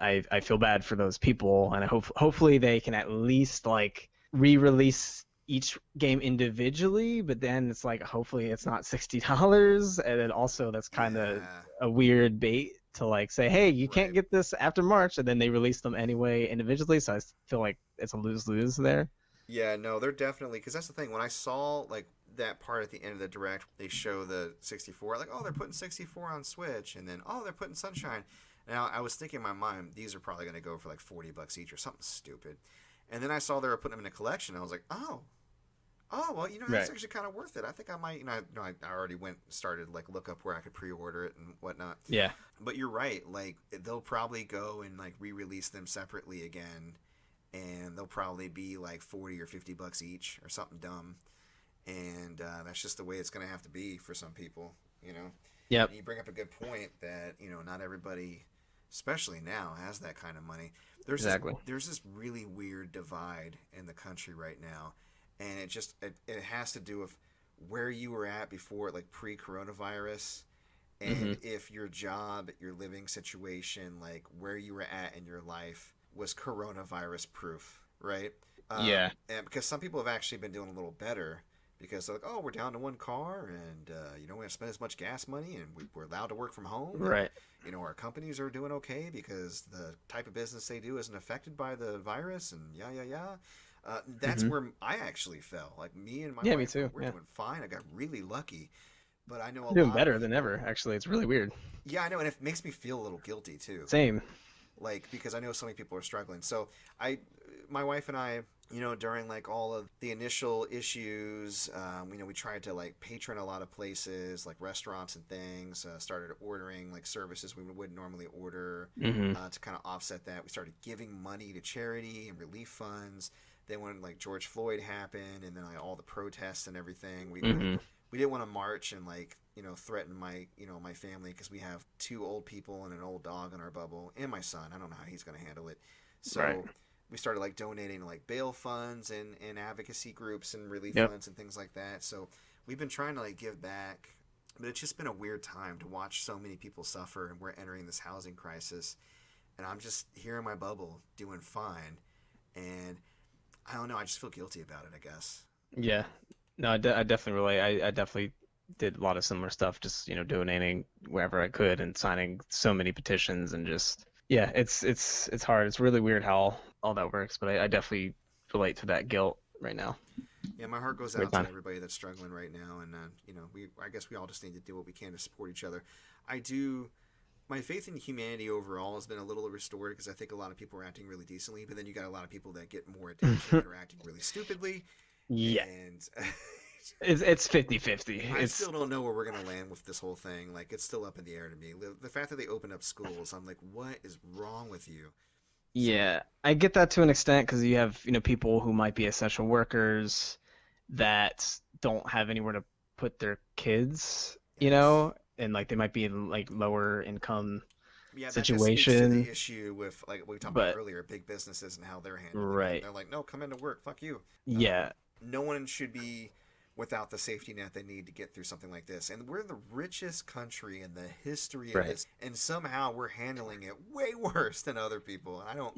I feel bad for those people, and hopefully they can at least like re-release each game individually, but then it's like hopefully it's not $60, and then also that's kind of Yeah, a weird bait to like say, hey, you can't right. get this after March, and then they release them anyway individually. So I feel like it's a lose-lose there. Yeah, no, they're definitely because that's the thing. When I saw like that part at the end of the direct, they show the 64. Like, oh, they're putting 64 on Switch, and then oh, they're putting Sunshine. Now I was thinking in my mind, these are probably going to go for like $40 each or something stupid. And then I saw they were putting them in a collection. I was like, oh, well, that's Right. actually kind of worth it. I think I might, I already went started like look up where I could pre-order it and whatnot. Yeah. But you're right. Like they'll probably go and like re-release them separately again, and they'll probably be like 40 or $50 each or something dumb. And that's just the way it's going to have to be for some people. Yep. And you bring up a good point that not everybody, especially now, has that kind of money. Exactly. There's this really weird divide in the country right now, and it has to do with where you were at before, like pre-coronavirus, and if your job, your living situation, like where you were at in your life was coronavirus proof, right? Yeah. And because some people have actually been doing a little better because they're like, oh, we're down to one car, and we don't spend as much gas money, and we're allowed to work from home. Right. And, our companies are doing okay because the type of business they do isn't affected by the virus, and yeah. That's where I actually fell. Like me and my Yeah, wife, me too. we're Yeah. doing fine. I got really lucky, but I know a Doing lot of better than people. ever, actually. It's really weird. Yeah, I know, and it makes me feel a little guilty too. Same. Like because I know so many people are struggling. So my wife and I, during like all of the initial issues, we tried to like patron a lot of places, like restaurants and things. Started ordering like services we wouldn't normally order to kind of offset that. We started giving money to charity and relief funds. Then when like George Floyd happened, and then like, all the protests and everything, we didn't want to march and like threaten my family because we have two old people and an old dog in our bubble and my son. I don't know how he's going to handle it. So Right. we started like donating to like bail funds and advocacy groups and relief Yep. funds and things like that. So we've been trying to like give back, but it's just been a weird time to watch so many people suffer, and we're entering this housing crisis, and I'm just here in my bubble doing fine, and I don't know, I just feel guilty about it, I guess. Yeah. No, I definitely relate. I definitely did a lot of similar stuff, just, donating wherever I could and signing so many petitions and just, yeah, it's hard. It's really weird how all that works, but I definitely relate to that guilt right now. Yeah, my heart goes Weird out to time. everybody that's struggling right now, and I guess we all just need to do what we can to support each other. I do. My faith in humanity overall has been a little restored because I think a lot of people are acting really decently, but then you got a lot of people that get more attention that are acting really stupidly, Yeah. and It's 50-50. I It's still don't know where we're gonna land with this whole thing. Like, it's still up in the air to me. The fact that they opened up schools, I'm like, what is wrong with you? So, Yeah, I get that to an extent because you have, people who might be essential workers that don't have anywhere to put their kids, yes. and like they might be in like lower income Yeah, that just speaks to the situation. issue with like what we talked about But earlier, big businesses and how they're handling it. right. They're like, no, come into work, fuck you. Yeah. No one should be without the safety net they need to get through something like this. And we're the richest country in the history of Right. this, and somehow we're handling it way worse than other people. And I don't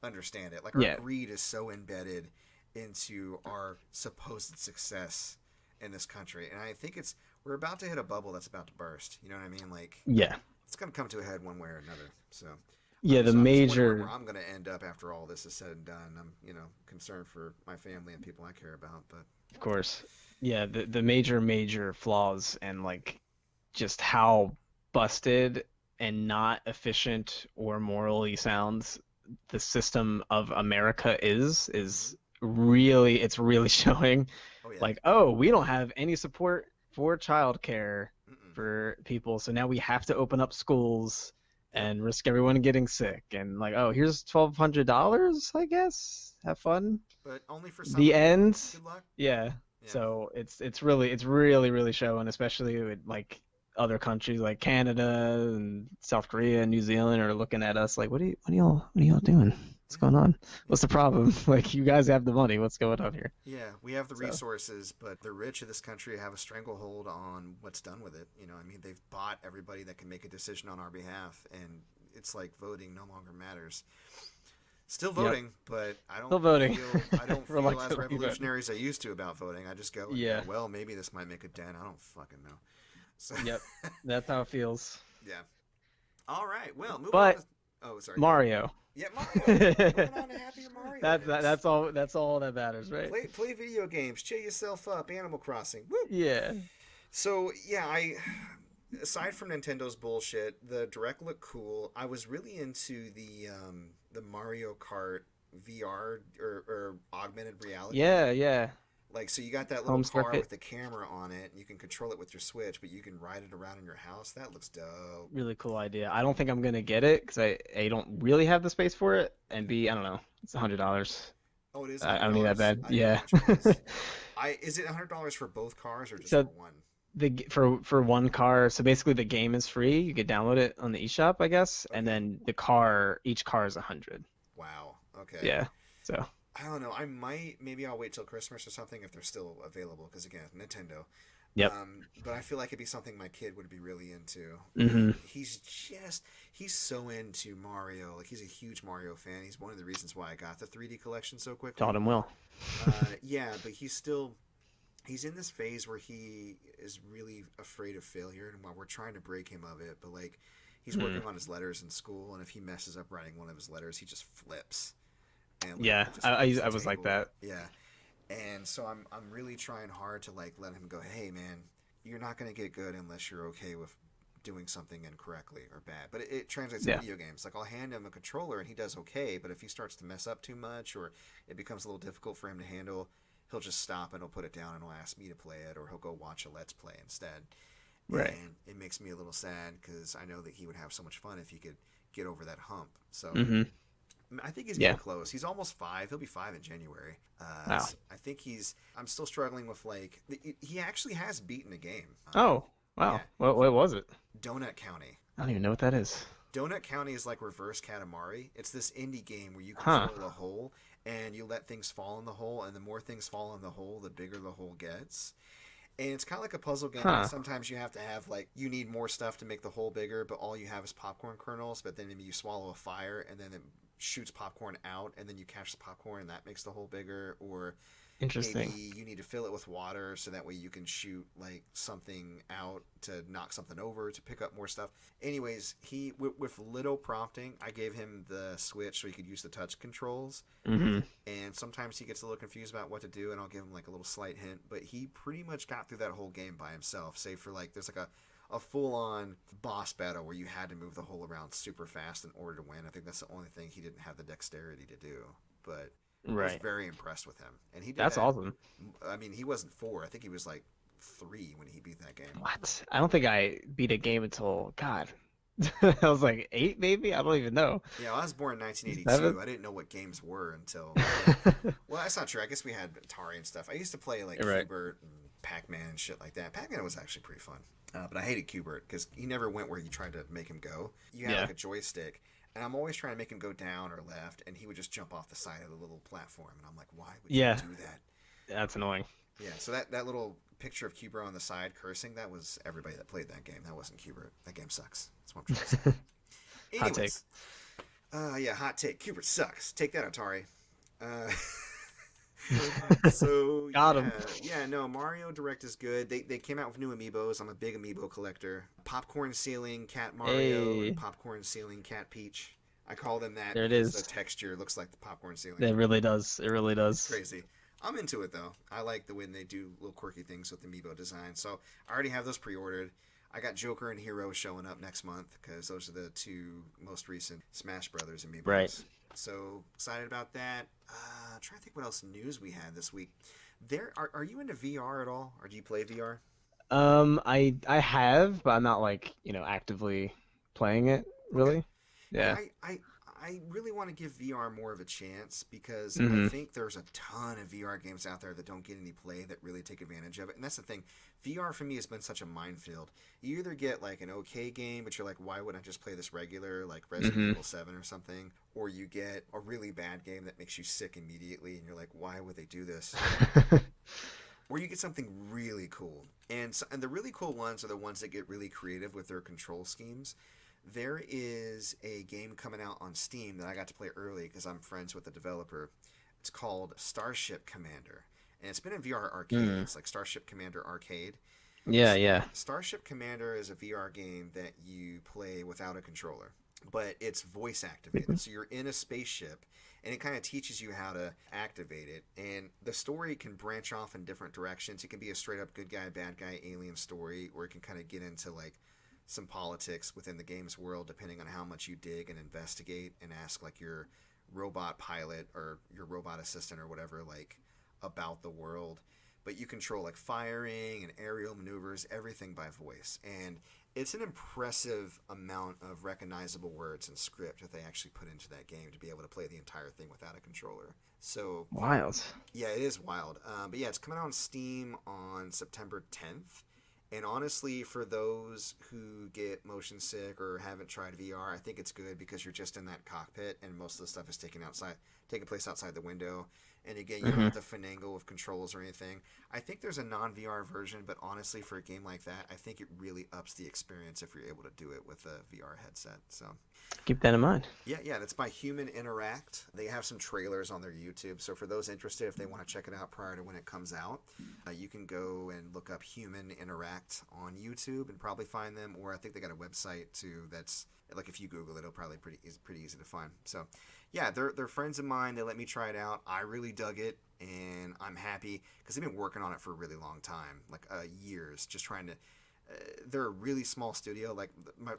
understand it. Like our Yeah. greed is so embedded into our supposed success in this country, and I think we're about to hit a bubble that's about to burst. You know what I mean? Like Yeah. it's going to come to a head one way or another. So Yeah, the I'm just wondering where major I'm going to end up after all this is said and done. I'm concerned for my family and people I care about, but Of course. Yeah, the major flaws and like just how busted and not efficient or morally sound the system of America is really it's really showing oh yeah, like, oh, we don't have any support for childcare mm-mm. for people, so now we have to open up schools Yep. and risk everyone getting sick and like, oh, here's $1,200, I guess. Have fun. But only for some The of you. end. Good luck. Yeah. Yeah, So it's really showing, especially with like other countries like Canada and South Korea and New Zealand are looking at us like, what are y'all doing? What's yeah, going on? yeah. What's the problem? Like, you guys have the money. What's going on here? Yeah, we have the So resources, but the rich of this country have a stranglehold on what's done with it. I mean, they've bought everybody that can make a decision on our behalf, and it's like voting no longer matters. Still voting, but I don't Still voting. feel as Reluctantly revolutionary as I used to about voting. I just go, Yeah. well, maybe this might make a dent. I don't fucking know. So, Yep. That's how it feels. yeah. All right. Well, moving on But to. Oh, sorry. Go ahead. Mario. Yeah, Mario. Moving on to happier Mario news. That's all. That's all that matters, right? Play video games. Cheer yourself up. Animal Crossing. Woo. Yeah. So yeah, aside from Nintendo's bullshit, the Direct looked cool. I was really into the Mario Kart VR or augmented reality. Yeah. Yeah. Like, so you got that little Home car circuit. with the camera on it, and you can control it with your Switch, but you can ride it around in your house. That looks dope. Really cool idea. I don't think I'm gonna get it because I don't really have the space for it, and B, I don't know. It's $100. Oh, it is I don't need that $100? bad. I didn't know Yeah. how much it is. Is it $100 for both cars or just So for one? for one car, so basically the game is free. You could download it on the eShop, I guess, and then each car is 100. Wow. Okay. Yeah. So I don't know. Maybe I'll wait till Christmas or something if they're still available. Because again, Nintendo. Yep. But I feel like it'd be something my kid would be really into. hmm He's so into Mario. Like, he's a huge Mario fan. He's one of the reasons why I got the 3D collection so quickly. taught him well. Yeah, but he's in this phase where he is really afraid of failure, and while we're trying to break him of it, but like, he's working on his letters in school, and if he messes up writing one of his letters, he just flips. And, like, Yeah, just flips I the was like table. that. Yeah. And so I'm really trying hard to like let him go, hey man, you're not gonna get good unless you're okay with doing something incorrectly or bad. But it translates to Yeah. video games. Like, I'll hand him a controller and he does okay, but if he starts to mess up too much or it becomes a little difficult for him to handle, he'll just stop and he'll put it down and he'll ask me to play it, or he'll go watch a Let's Play instead. Right. And it makes me a little sad because I know that he would have so much fun if he could get over that hump. So hmm I think he's Yeah. getting close. He's almost 5. He'll be 5 in January. Wow. So I think I'm still struggling with, like, he actually has beaten a game. Oh, wow. Yeah. What was it? Donut County. I don't even know what that is. Donut County is like reverse Katamari. It's this indie game where you Huh. control a hole and you let things fall in the hole, and the more things fall in the hole, the bigger the hole gets. And it's kind of like a puzzle game. Huh. Sometimes you have to have, like, you need more stuff to make the hole bigger, but all you have is popcorn kernels, but then maybe you swallow a fire and then it shoots popcorn out, and then you catch the popcorn and that makes the hole bigger. Or Interesting. maybe you need to fill it with water so that way you can shoot like something out to knock something over to pick up more stuff. Anyways, with little prompting, I gave him the Switch so he could use the touch controls. hmm And sometimes he gets a little confused about what to do, and I'll give him like a little slight hint. But he pretty much got through that whole game by himself, save for like there's like a full-on boss battle where you had to move the hole around super fast in order to win. I think that's the only thing he didn't have the dexterity to do. But I was Right. very impressed with him. And he did That's that. awesome. I mean, he wasn't 4. I think he was like 3 when he beat that game. What? I don't think I beat a game until God. I was like 8, maybe. I don't even know. Yeah, I was born in 1982. 7? I didn't know what games were until. Well, that's not true. I guess we had Atari and stuff. I used to play like Right. Qbert and Pac-Man and shit like that. Pac-Man was actually pretty fun. But I hated Qbert because he never went where you tried to make him go. You had Yeah. like a joystick, and I'm always trying to make him go down or left, and he would just jump off the side of the little platform, and I'm like, why would you Yeah. do that? That's annoying. Yeah, so that little picture of Qbert on the side cursing, that was everybody that played that game. That wasn't Qbert. That game sucks. That's what I'm trying to say. Hot take. Anyways, yeah, hot take. Qbert sucks. Take that, Atari. So Got 'em. yeah, no, Mario Direct is good. They came out with new amiibos. I'm a big amiibo collector. Popcorn ceiling Cat Mario Hey. and popcorn ceiling Cat Peach. I call them that There it because is. the texture looks like the popcorn ceiling. It really does. It really does. Crazy. I'm into it though. I like the way they do little quirky things with amiibo design. So I already have those pre-ordered. I got Joker and Hero showing up next month because those are the 2 most recent Smash Brothers amiibos. Right. So excited about that. Trying to think what else news we had this week. Are you into VR at all, or do you play VR? I have, but I'm not like, actively playing it, really. Yeah. I really want to give VR more of a chance because I Mhm. think there's a ton of VR games out there that don't get any play that really take advantage of it. And that's the thing. VR for me has been such a minefield. You either get like an okay game, but you're like, why wouldn't I just play this regular, like Resident Mhm. Evil 7 or something? Or you get a really bad game that makes you sick immediately and you're like, why would they do this? Or you get something really cool. And the really cool ones are the ones that get really creative with their control schemes. There is a game coming out on Steam that I got to play early because I'm friends with the developer. It's called Starship Commander, and it's been in VR arcades, like Starship Commander Arcade. Yeah, yeah. Starship Commander is a VR game that you play without a controller, but it's voice activated. So you're in a spaceship, and it kind of teaches you how to activate it. And the story can branch off in different directions. It can be a straight up good guy, bad guy, alien story, or it can kind of get into like some politics within the game's world, depending on how much you dig and investigate and ask like your robot pilot or your robot assistant or whatever, like about the world. But you control like firing and aerial maneuvers, everything by voice. And it's an impressive amount of recognizable words and script that they actually put into that game to be able to play the entire thing without a controller. So Wild. yeah, it is wild. But yeah, it's coming out on Steam on September 10th. And honestly, for those who get motion sick or haven't tried VR, I think it's good because you're just in that cockpit and most of the stuff is taking place outside the window. And again, you don't have to finagle with controls or anything. I think there's a non-VR version, but honestly, for a game like that, I think it really ups the experience if you're able to do it with a VR headset. So Keep that in mind. yeah, that's by Human Interact. They have some trailers on their YouTube. So for those interested, if they want to check it out prior to when it comes out, you can go and look up Human Interact on YouTube and probably find them. Or I think they got a website too that's like if you Google it, it'll probably pretty easy to find. So yeah, they're friends of mine. They let me try it out. I really dug it, and I'm happy because they've been working on it for a really long time, like years, just trying to. They're a really small studio. Like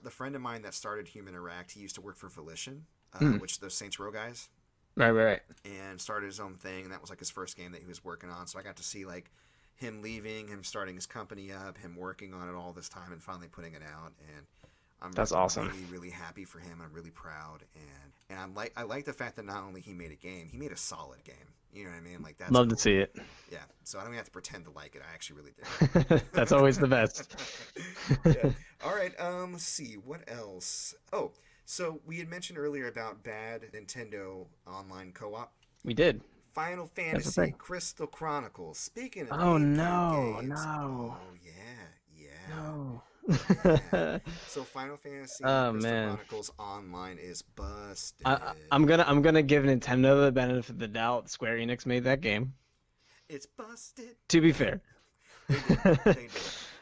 the friend of mine that started Human Interact, he used to work for Volition, which those Saints Row guys. Right. And started his own thing. And that was like his first game that he was working on. So I got to see like him leaving, him starting his company up, him working on it all this time, and finally putting it out. And That's really, awesome. really happy for him. I'm really proud, and I like the fact that not only he made a game, he made a solid game. You know what I mean? Like that's Love cool. to see it. Yeah. So I don't even have to pretend to like it. I actually really did. That's always the best. Yeah. All right. Let's see what else. Oh, so we had mentioned earlier about bad Nintendo online co-op. We did. Final the Fantasy thing. Crystal Chronicles. Speaking of Oh, GameCube no, games, no. oh yeah. No. Yeah. So Final Fantasy Oh, Crystal man. Chronicles Online is busted. I'm gonna give Nintendo the benefit of the doubt. Square Enix made that game. It's busted. To be fair. They did.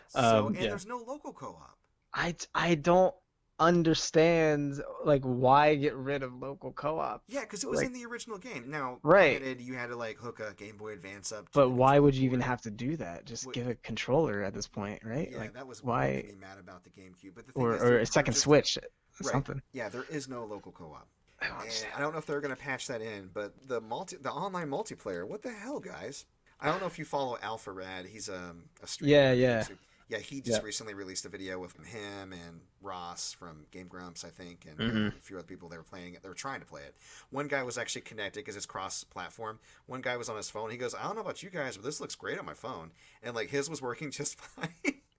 So, and Yeah. there's no local co-op. I don't understand like why get rid of local co-op. Yeah, because it was Like, in the original game. Now, Right. granted, you had to like hook a Game Boy Advance up. To But the why would controller you even port. have to do that? Just What- give a controller at this point, right? Yeah, Like that was why? what made me mad about the GameCube. But the thing Or is, or they're a second just- Switch, Right. something. Yeah, there is no local co-op. Oh, And I don't know if they're gonna patch that in, but the online multiplayer, what the hell, guys? I don't know if you follow Alpha Rad. He's a streamer. Yeah, on yeah. YouTube. Yeah, he just Yeah. recently released a video with him and Ross from Game Grumps, I think, and Mhm. a few other people. They were playing it. They were trying to play it. One guy was actually connected because it's cross-platform. One guy was on his phone. He goes, "I don't know about you guys, but this looks great on my phone." And like his was working just fine.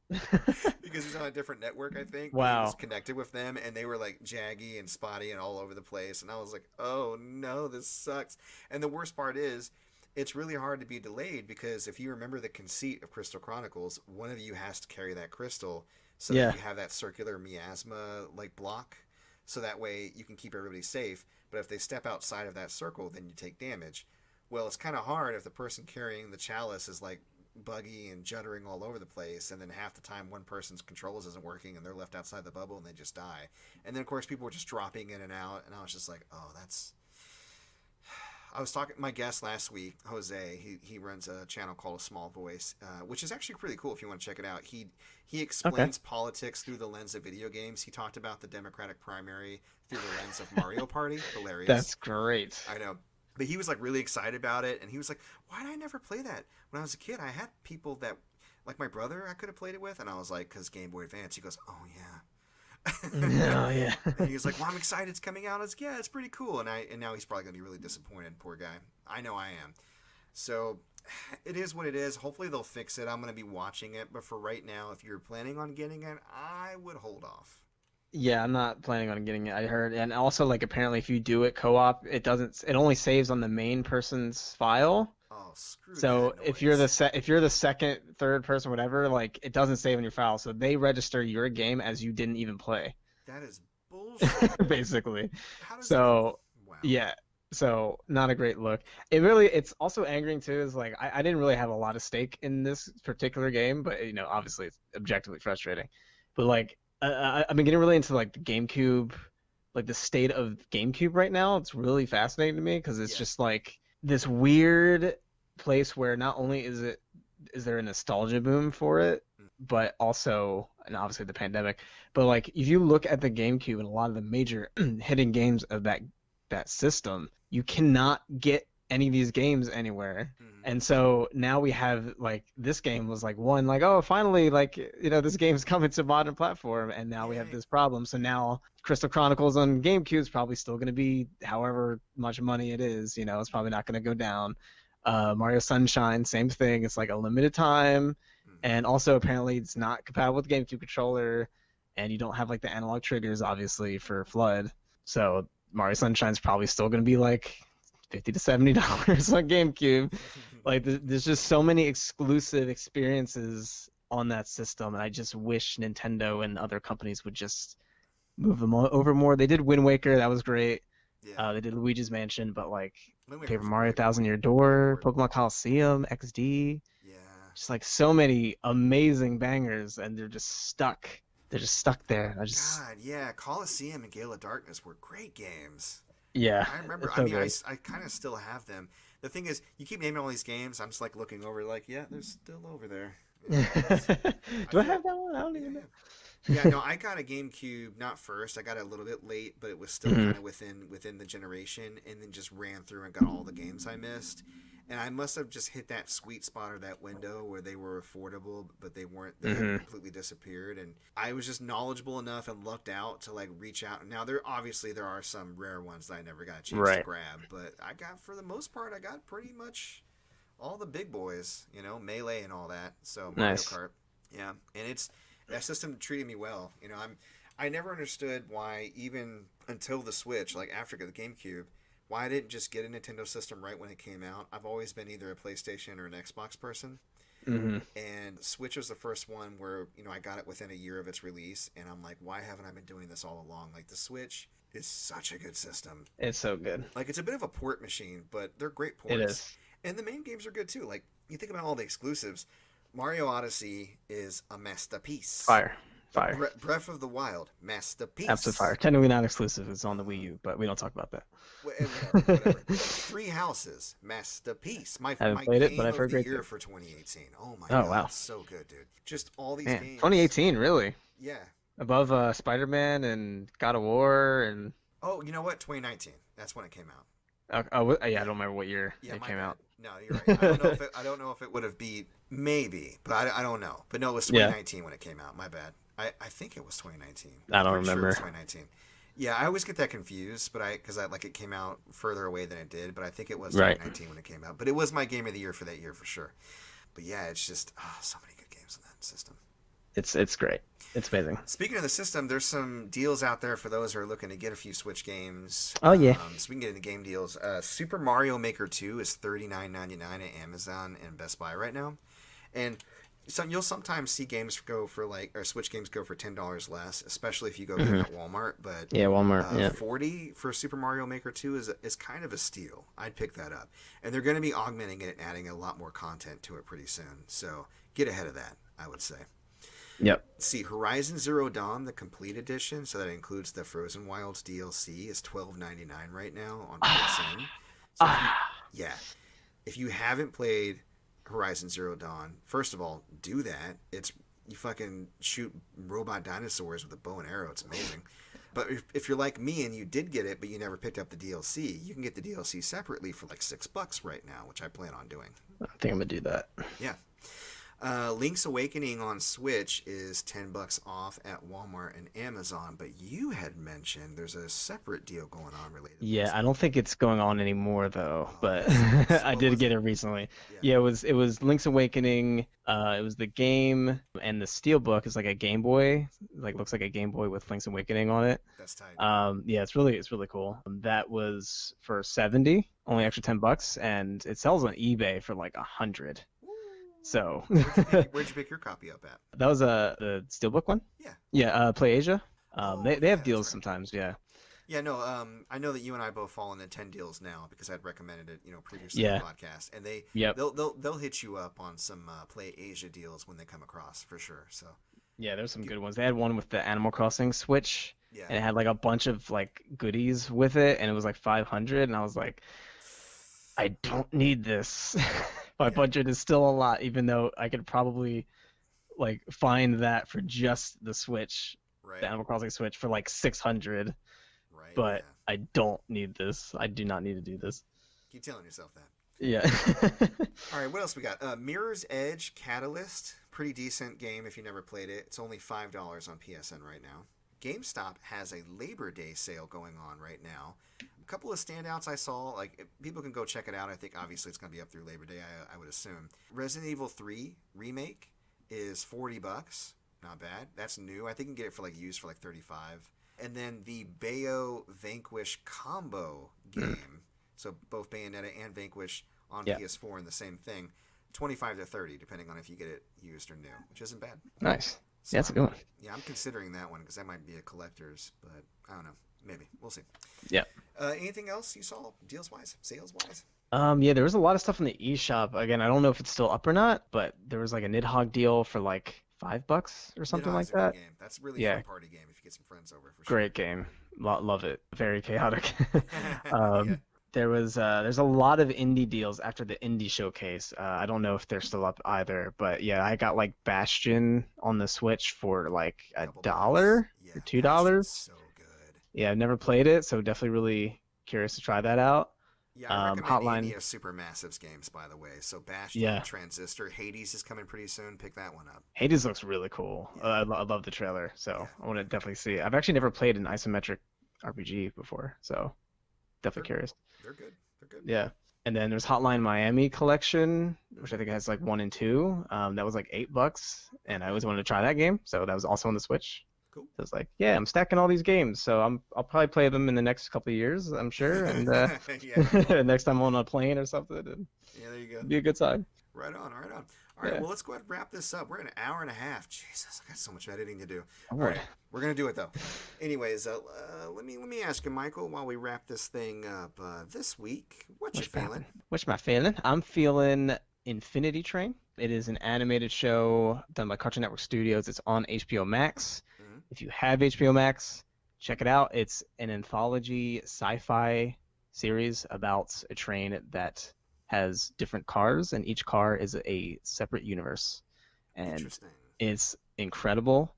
Because he's on a different network, I think. But Wow. he was connected with them, and they were like jaggy and spotty and all over the place. And I was like, "Oh no, this sucks." And the worst part is, it's really hard to be delayed because if you remember the conceit of Crystal Chronicles, one of you has to carry that crystal so Yeah. that you have that circular miasma like block, so that way you can keep everybody safe. But if they step outside of that circle, then you take damage. Well, it's kind of hard if the person carrying the chalice is like buggy and juddering all over the place, and then half the time one person's controls isn't working and they're left outside the bubble and they just die. And then of course people were just dropping in and out, and I was just like, oh, that's. I was talking my guest last week, Jose. He runs a channel called A Small Voice, which is actually pretty cool if you want to check it out. He explains politics through the lens of video games. He talked about the Democratic primary through the lens of Mario Party. Hilarious. That's great. I know. But he was like really excited about it, and he was like, "Why did I never play that? When I was a kid, I had people that, like my brother, I could have played it with." And I was like, "Cause Game Boy Advance." He goes, "Oh yeah." No, yeah. And he was like, "Well, I'm excited it's coming out." I was like, "Yeah, it's pretty cool." And now he's probably gonna be really disappointed. Poor guy. I know I am. So it is what it is. Hopefully they'll fix it. I'm gonna be watching it, but for right now, if you're planning on getting it, I would hold off. Yeah, I'm not planning on getting it. I heard, and also like apparently if you do it co-op, it only saves on the main person's file. Oh, screw So that if you're noise. if you're the second, third person, whatever, like it doesn't save on your file. So they register your game as you didn't even play. That is Bullshit. basically. How does So that? Wow. yeah, so not a great look. It's also angering too. Is like I didn't really have a lot of stake in this particular game, but obviously it's objectively frustrating. But like I've been getting really into like the GameCube, like the state of GameCube right now. It's really fascinating to me because it's Yeah. just like this weird place where not only is there a nostalgia boom for it, but also, and obviously the pandemic, but like if you look at the GameCube and a lot of the major hidden games of that system, you cannot get any of these games anywhere. And so now we have like this game was like one like, oh, finally, like this game's coming to modern platform, and now we have Yay. this problem. So now Crystal Chronicles on GameCube is probably still going to be however much money it is. It's probably not going to go down. Mario Sunshine, same thing. It's like a limited time, and also apparently it's not compatible with the GameCube controller, and you don't have like the analog triggers obviously for Flood. So Mario Sunshine's probably still going to be like $50 to $70 on GameCube. Like there's just so many exclusive experiences on that system, and I just wish Nintendo and other companies would just move them over more. They did Wind Waker, that was great. Yeah. They did Luigi's Mansion, but like Wind Waker Paper was a Mario great Thousand point. Year Door, Great point. Pokemon Colosseum, XD, Yeah. just like so many amazing bangers, and they're just stuck. They're just stuck there. God, yeah. Colosseum and Gale of Darkness were great games. Yeah, I remember. it's so I mean, good. I kind of still have them. The thing is, you keep naming all these games. I'm just like looking over, like, yeah, they're still over there. Do I feel- have that one? I don't Yeah, even know. yeah. Yeah, no, I got a GameCube not first. I got it a little bit late, but it was still Mhm. kind of within the generation, and then just ran through and got all the games I missed. And I must have just hit that sweet spot or that window where they were affordable, but they weren't. They had Mhm. completely disappeared, and I was just knowledgeable enough and lucked out to like reach out. Now there are some rare ones that I never got a chance to Right. grab, but I got for the most part I got pretty much all the big boys, Melee and all that. So Mario Nice. Kart, yeah, and that system treated me well. I never understood why even until the Switch, like after the GameCube, why I didn't just get a Nintendo system right when it came out. I've always been either a PlayStation or an Xbox person, Mhm. and Switch was the first one where I got it within a year of its release, and I'm like, why haven't I been doing this all along? Like the Switch is such a good system. It's so good. Like it's a bit of a port machine, but they're great ports. It is. And the main games are good too. Like you think about all the exclusives, Mario Odyssey is a masterpiece. Fire. Breath of the Wild, masterpiece. Absolute fire. Technically not exclusive. It's on the Wii U, but we don't talk about that. Whatever. Three Houses, masterpiece. My Haven't my played it, game but I've of heard the great year things. for 2018. Oh my Oh, god, wow. it's so good, dude. Just all these Man, games. 2018, really? Yeah. Above Spider-Man and God of War and Oh, you know what? 2019. That's when it came out. yeah, I don't remember what year Yeah, it my came bad. out. No, you're right. I don't know if it would have beat maybe, but I don't know. But no, it was Yeah. 2019 when it came out. My bad. I think it was 2019. I don't I'm pretty sure it remember. was 2019. Yeah, I always get that confused, but because it came out further away than it did, but I think it was Right. 2019 when it came out. But it was my game of the year for that year for sure. But yeah, it's just so many good games in that system. It's great. It's amazing. Speaking of the system, there's some deals out there for those who are looking to get a few Switch games. Oh, yeah. So we can get into game deals. Super Mario Maker 2 is $39.99 at Amazon and Best Buy right now, and so you'll sometimes see games go for or Switch games go for $10 less, especially if you go get them at Walmart. But Yeah, Walmart. Yeah. $40 for Super Mario Maker 2 is kind of a steal. I'd pick that up, and they're going to be augmenting it and adding a lot more content to it pretty soon. So get ahead of that, I would say. Yep. Let's see, Horizon Zero Dawn, the complete edition, so that includes the Frozen Wilds DLC, is $12.99 right now on PSN. So if you haven't played Horizon Zero Dawn, first of all, do that. You fucking shoot robot dinosaurs with a bow and arrow. It's amazing. But if you're like me and you did get it, but you never picked up the DLC, you can get the DLC separately for like $6 right now, which I plan on doing. I think I'm gonna do that. Yeah. Link's Awakening on Switch is $10 off at Walmart and Amazon, but you had mentioned there's a separate deal going on related. Yeah, I don't think it's going on anymore though, but so I what did was get it? it recently. Yeah. Yeah, it was Link's Awakening. It was the game, and the Steelbook is like a Game Boy, like looks like a Game Boy with Link's Awakening on it. That's tight. Yeah, it's really cool. That was for 70, only extra $10, and it sells on eBay for like 100. So Where'd you pick your copy up at? that was the Steelbook one. Yeah. Yeah, PlayAsia. They have that's deals right. sometimes, yeah. Yeah, no, I know that you and I both fall into 10 deals now because I'd recommended it, previously on the Yeah. podcast, and they Yep. they'll hit you up on some Play Asia deals when they come across for sure. So, Yeah, there's some you, good ones. They had one with the Animal Crossing Switch, yeah, and it had like a bunch of like goodies with it, and it was like 500, and I was like, I don't need this. yeah, 500 is still a lot, even though I could probably like find that for just the Switch, the right, Animal Crossing Switch for like 600, right, but yeah. I don't need this. I do not need to do this. Keep telling yourself that. Yeah. All right, what else we got? Mirror's Edge Catalyst, pretty decent game if you never played it. It's only $5 on PSN right now. GameStop has a Labor Day sale going on right now. A couple of standouts I saw, like people can go check it out. I think obviously it's going to be up through Labor Day, I would assume. Resident Evil 3 remake is $40. Not bad. That's new. I think you can get it for like used for like 35. And then the Bayo Vanquish combo game. So both Bayonetta and Vanquish on Yeah. PS4 in the same thing. 25 to 30 depending on if you get it used or new, which isn't bad. Nice. So Yeah, that's a good one. yeah, I'm considering that one because that might be a collector's, but I don't know. Maybe we'll see. Yeah. Anything else you saw deals wise, sales wise? Yeah, there was a lot of stuff in the eShop. Again, I don't know if it's still up or not, but there was like a Nidhogg deal for like $5 or something like Nidhogg's a good that. game. That's a really Yeah, fun party game if you get some friends over for sure. great game. Love it. Very chaotic. Yeah. There's a lot of indie deals after the indie showcase. I don't know if they're still up either, but yeah, I got like Bastion on the Switch for like a Couple bucks. dollar Yeah, or $2. Bastion's so good. Yeah, I've never played it, so definitely really curious to try that out. Yeah, I recommend any Hotline, of Supermassive's games, by the way. So Bastion, yeah, Transistor, Hades is coming pretty soon. Pick that one up. Hades looks really cool. Yeah, I love the trailer, so yeah. I want to definitely see it. I've actually never played an isometric RPG before, so definitely They're curious. they're good. They're good. Yeah. And then there's Hotline Miami collection, which I think has like 1 and 2. That was like $8, and I Okay. always wanted to try that game, so that was also on the Switch. Cool. So it's like, yeah, I'm stacking all these games, so I'll probably play them in the next couple of years, I'm sure, and Yeah, cool. next time I'm on a plane or something, it'd Yeah, there you go. be a good time. Right on, right on. All right, Yeah. well, let's go ahead and wrap this up. We're at an hour and a half. Jesus, I got so much editing to do. All All right. right, we're gonna do it though. Anyways, let me ask you, Michael, while we wrap this thing up, this week, what you feeling? What's my feeling? I'm feeling Infinity Train. It is an animated show done by Cartoon Network Studios. It's on HBO Max. Mhm. If you have HBO Max, check it out. It's an anthology sci-fi series about a train that has different cars, and each car is a separate universe. And Interesting. it's incredible.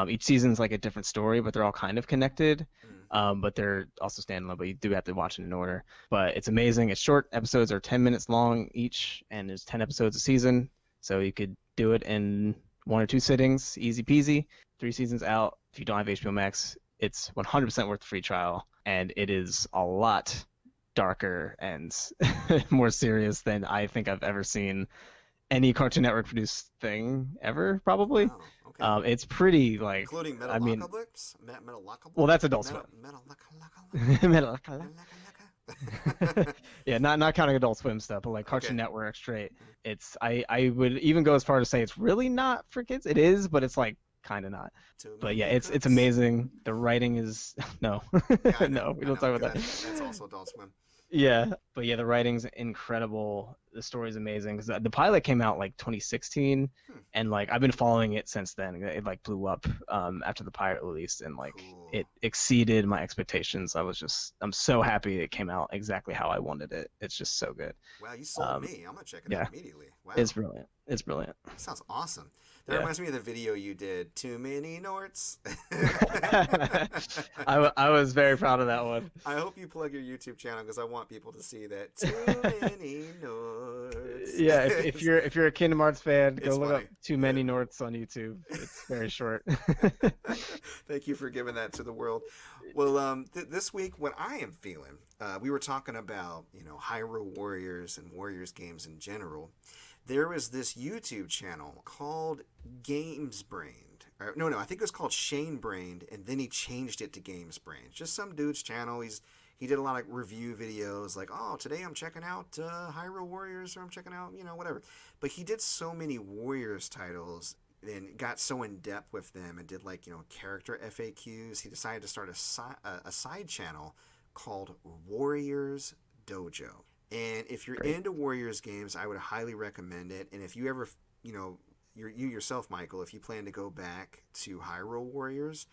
Each season's like a different story, but they're all kind of connected. Mm. But they're also standalone, but you do have to watch it in order. But it's amazing. It's short. Episodes are 10 minutes long each, and there's 10 episodes a season. So you could do it in 1 or 2 sittings, easy peasy. 3 seasons out. If you don't have HBO Max, it's 100% worth the free trial. And it is a lot darker and more serious than I think I've ever seen any Cartoon Network produced thing ever, probably. Wow. Okay. It's pretty like, Including I mean, Metalocalypse? Metalocalypse? well, that's Adult Swim. Metalocalypse? Yeah, not counting Adult Swim stuff, but like Okay. Cartoon Network straight. It's I would even go as far to say it's really not for kids. It is, but it's like kind of not. Too But yeah, many it's cooks? amazing. The writing is no, Yeah, I know. no, we I don't know. talk about 'Cause that. that's also Adult Swim. Yeah, but yeah, the writing's incredible. The story's amazing because the pilot came out like 2016, Hmm. and like I've been following it since then. It like blew up after the pilot released, and like Cool. it exceeded my expectations. I'm so happy it came out exactly how I wanted it. It's just so good. Wow, you sold Um, me. I'm gonna check it yeah. out immediately. Wow, It's brilliant. It's brilliant. that sounds awesome. That Yeah. reminds me of the video you did. Too many Norts. I was very proud of that one. I hope you plug your YouTube channel because I want people to see that. Too many Norts. Yeah, if you're a Kingdom Hearts fan, go It's look funny. up Too Many Norths on YouTube. It's very short. Thank you for giving that to the world. Well, this week, what I am feeling, we were talking about, Hyrule Warriors and Warriors games in general. There was this YouTube channel called GamesBrained. No, I think it was called Shane Brained, and then he changed it to GamesBrained. Just some dude's channel. He did a lot of review videos, like, oh, today I'm checking out Hyrule Warriors, or I'm checking out, whatever. But he did so many Warriors titles. and got so in depth with them and did like character FAQs. He decided to start a side channel called Warriors Dojo. And if you're into Warriors games, I would highly recommend it. And if you ever, you yourself, Michael, if you plan to go back to Hyrule Warriors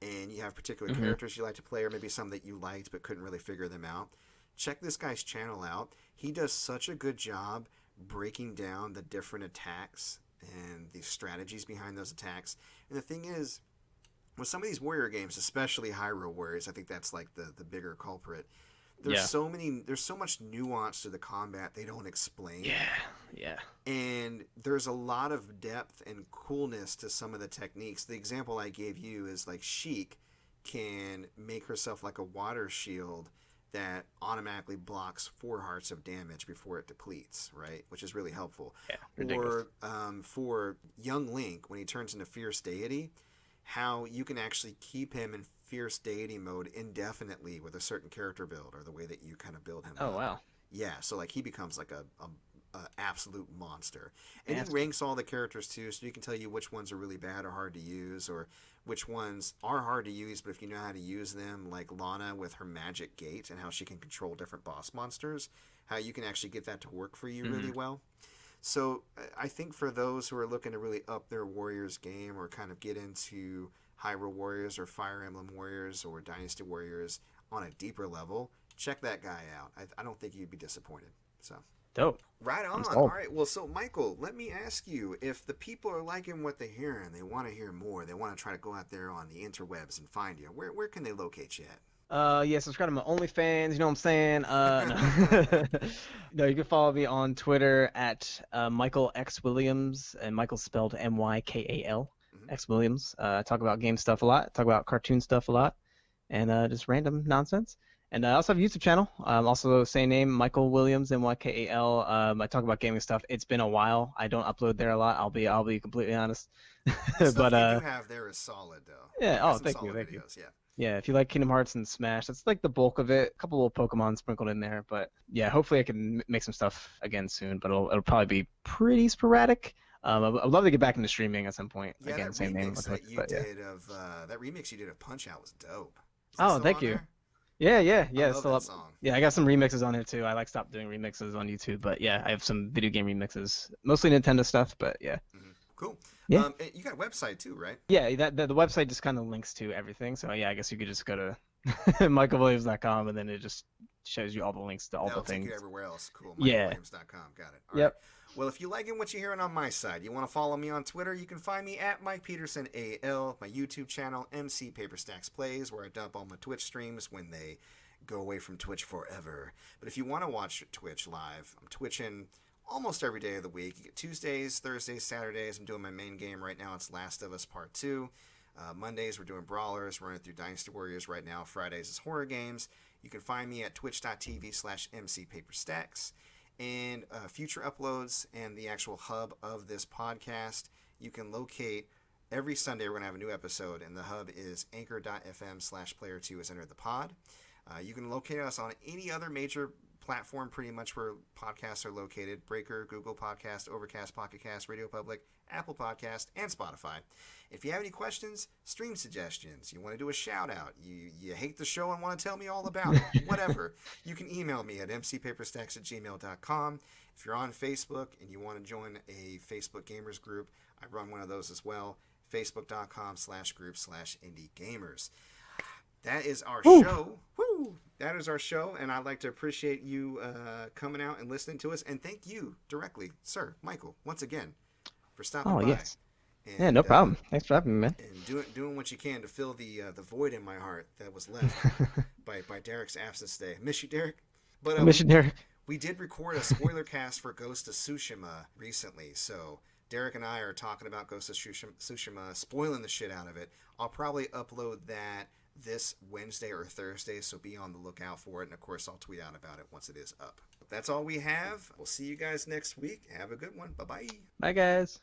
and you have particular characters you like to play, or maybe some that you liked but couldn't really figure them out, check this guy's channel out. He does such a good job breaking down the different attacks and the strategies behind those attacks. And the thing is, with some of these warrior games, especially Hyrule Warriors, I think that's like the bigger culprit. There's so much nuance to the combat they don't explain. Yeah. And there's a lot of depth and coolness to some of the techniques. The example I gave you is like Sheik can make herself like a water shield that automatically blocks 4 hearts of damage before it depletes, right? Which is really helpful. Yeah, ridiculous. Or for young Link, when he turns into Fierce Deity, how you can actually keep him in Fierce Deity mode indefinitely with a certain character build, or the way that you kind of build him up. Wow. Yeah, so like he becomes like a absolute monster. And he ranks all the characters too, so you can tell you which ones are really bad or hard to use, or which ones are hard to use, but if you know how to use them, like Lana with her magic gate and how she can control different boss monsters, how you can actually get that to work for you really well. So I think for those who are looking to really up their Warriors game, or kind of get into Hyrule Warriors or Fire Emblem Warriors or Dynasty Warriors on a deeper level, check that guy out. I don't think you'd be disappointed. So dope. Right on. All right. Well, so Michael, let me ask you, if the people are liking what they hear and they want to hear more, they want to try to go out there on the interwebs and find you, where can they locate you at? Subscribe to my OnlyFans, you know what I'm saying? No. No, you can follow me on Twitter at Mykal X Williams, and Michael spelled Mykal X Williams. I talk about game stuff a lot, talk about cartoon stuff a lot, and just random nonsense. And I also have a YouTube channel, also same name, Mykal Williams, Mykal. I talk about gaming stuff. It's been a while. I don't upload there a lot. I'll be completely honest. The stuff you do have there is solid, though. Yeah. Oh, thank you. Videos, yeah. Yeah, if you like Kingdom Hearts and Smash, that's like the bulk of it. A couple little Pokemon sprinkled in there, but yeah, hopefully I can make some stuff again soon. But it'll probably be pretty sporadic. I'd love to get back into streaming at some point. Yeah, again, that same name. That remix you did of Punch Out was dope. Thank you. Yeah. I love still that up. song. Yeah, I got some remixes on there too. I stopped doing remixes on YouTube, but yeah, I have some video game remixes, mostly Nintendo stuff. But yeah. Cool. Yeah. You got a website too, right? Yeah, the website just kind of links to everything. So yeah, I guess you could just go to MykalWilliams.com, and then it just shows you all the links to all the things. That'll take you everywhere else. Cool. Yeah. MykalWilliams.com. Got it. All Yep. right. Well, if you're liking what you're hearing on my side, you want to follow me on Twitter, you can find me at Mike Peterson AL, my YouTube channel, MC Paperstacks Plays, where I dump all my Twitch streams when they go away from Twitch forever. But if you want to watch Twitch live, I'm twitching almost every day of the week. You get Tuesdays, Thursdays, Saturdays. I'm doing my main game right now. It's Last of Us Part 2. Mondays, we're doing Brawlers. We're running through Dynasty Warriors right now. Fridays is horror games. You can find me at twitch.tv/MCPaperstacks. And future uploads and the actual hub of this podcast, you can locate every Sunday. We're going to have a new episode, and the hub is anchor.fm/player2 is entered the pod. You can locate us on any other major platform pretty much where podcasts are located: Breaker, Google Podcast, Overcast, Pocket Cast, Radio Public, Apple Podcast, and Spotify. If you have any questions, stream suggestions, you want to do a shout out, you hate the show and want to tell me all about it, whatever, you can email me at mcpaperstacks@gmail.com. If you're on Facebook and you want to join a Facebook gamers group, I run one of those as well, facebook.com/group/indiegamers. That is our show. Woo! That is our show, and I'd like to appreciate you coming out and listening to us, and thank you directly, Sir Michael, once again, for stopping by. Yes. And, yeah, no problem. Thanks for having me, man. And doing what you can to fill the void in my heart that was left by Derrick's absence today. Miss you, Derrick. But miss you, Derrick. We did record a spoiler cast for Ghost of Tsushima recently, so Derrick and I are talking about Ghost of Tsushima, spoiling the shit out of it. I'll probably upload that this Wednesday or Thursday, so be on the lookout for it, and of course I'll tweet out about it once it is up. That's all we have. We'll see you guys next week. Have a good one. Bye-bye. Bye, guys.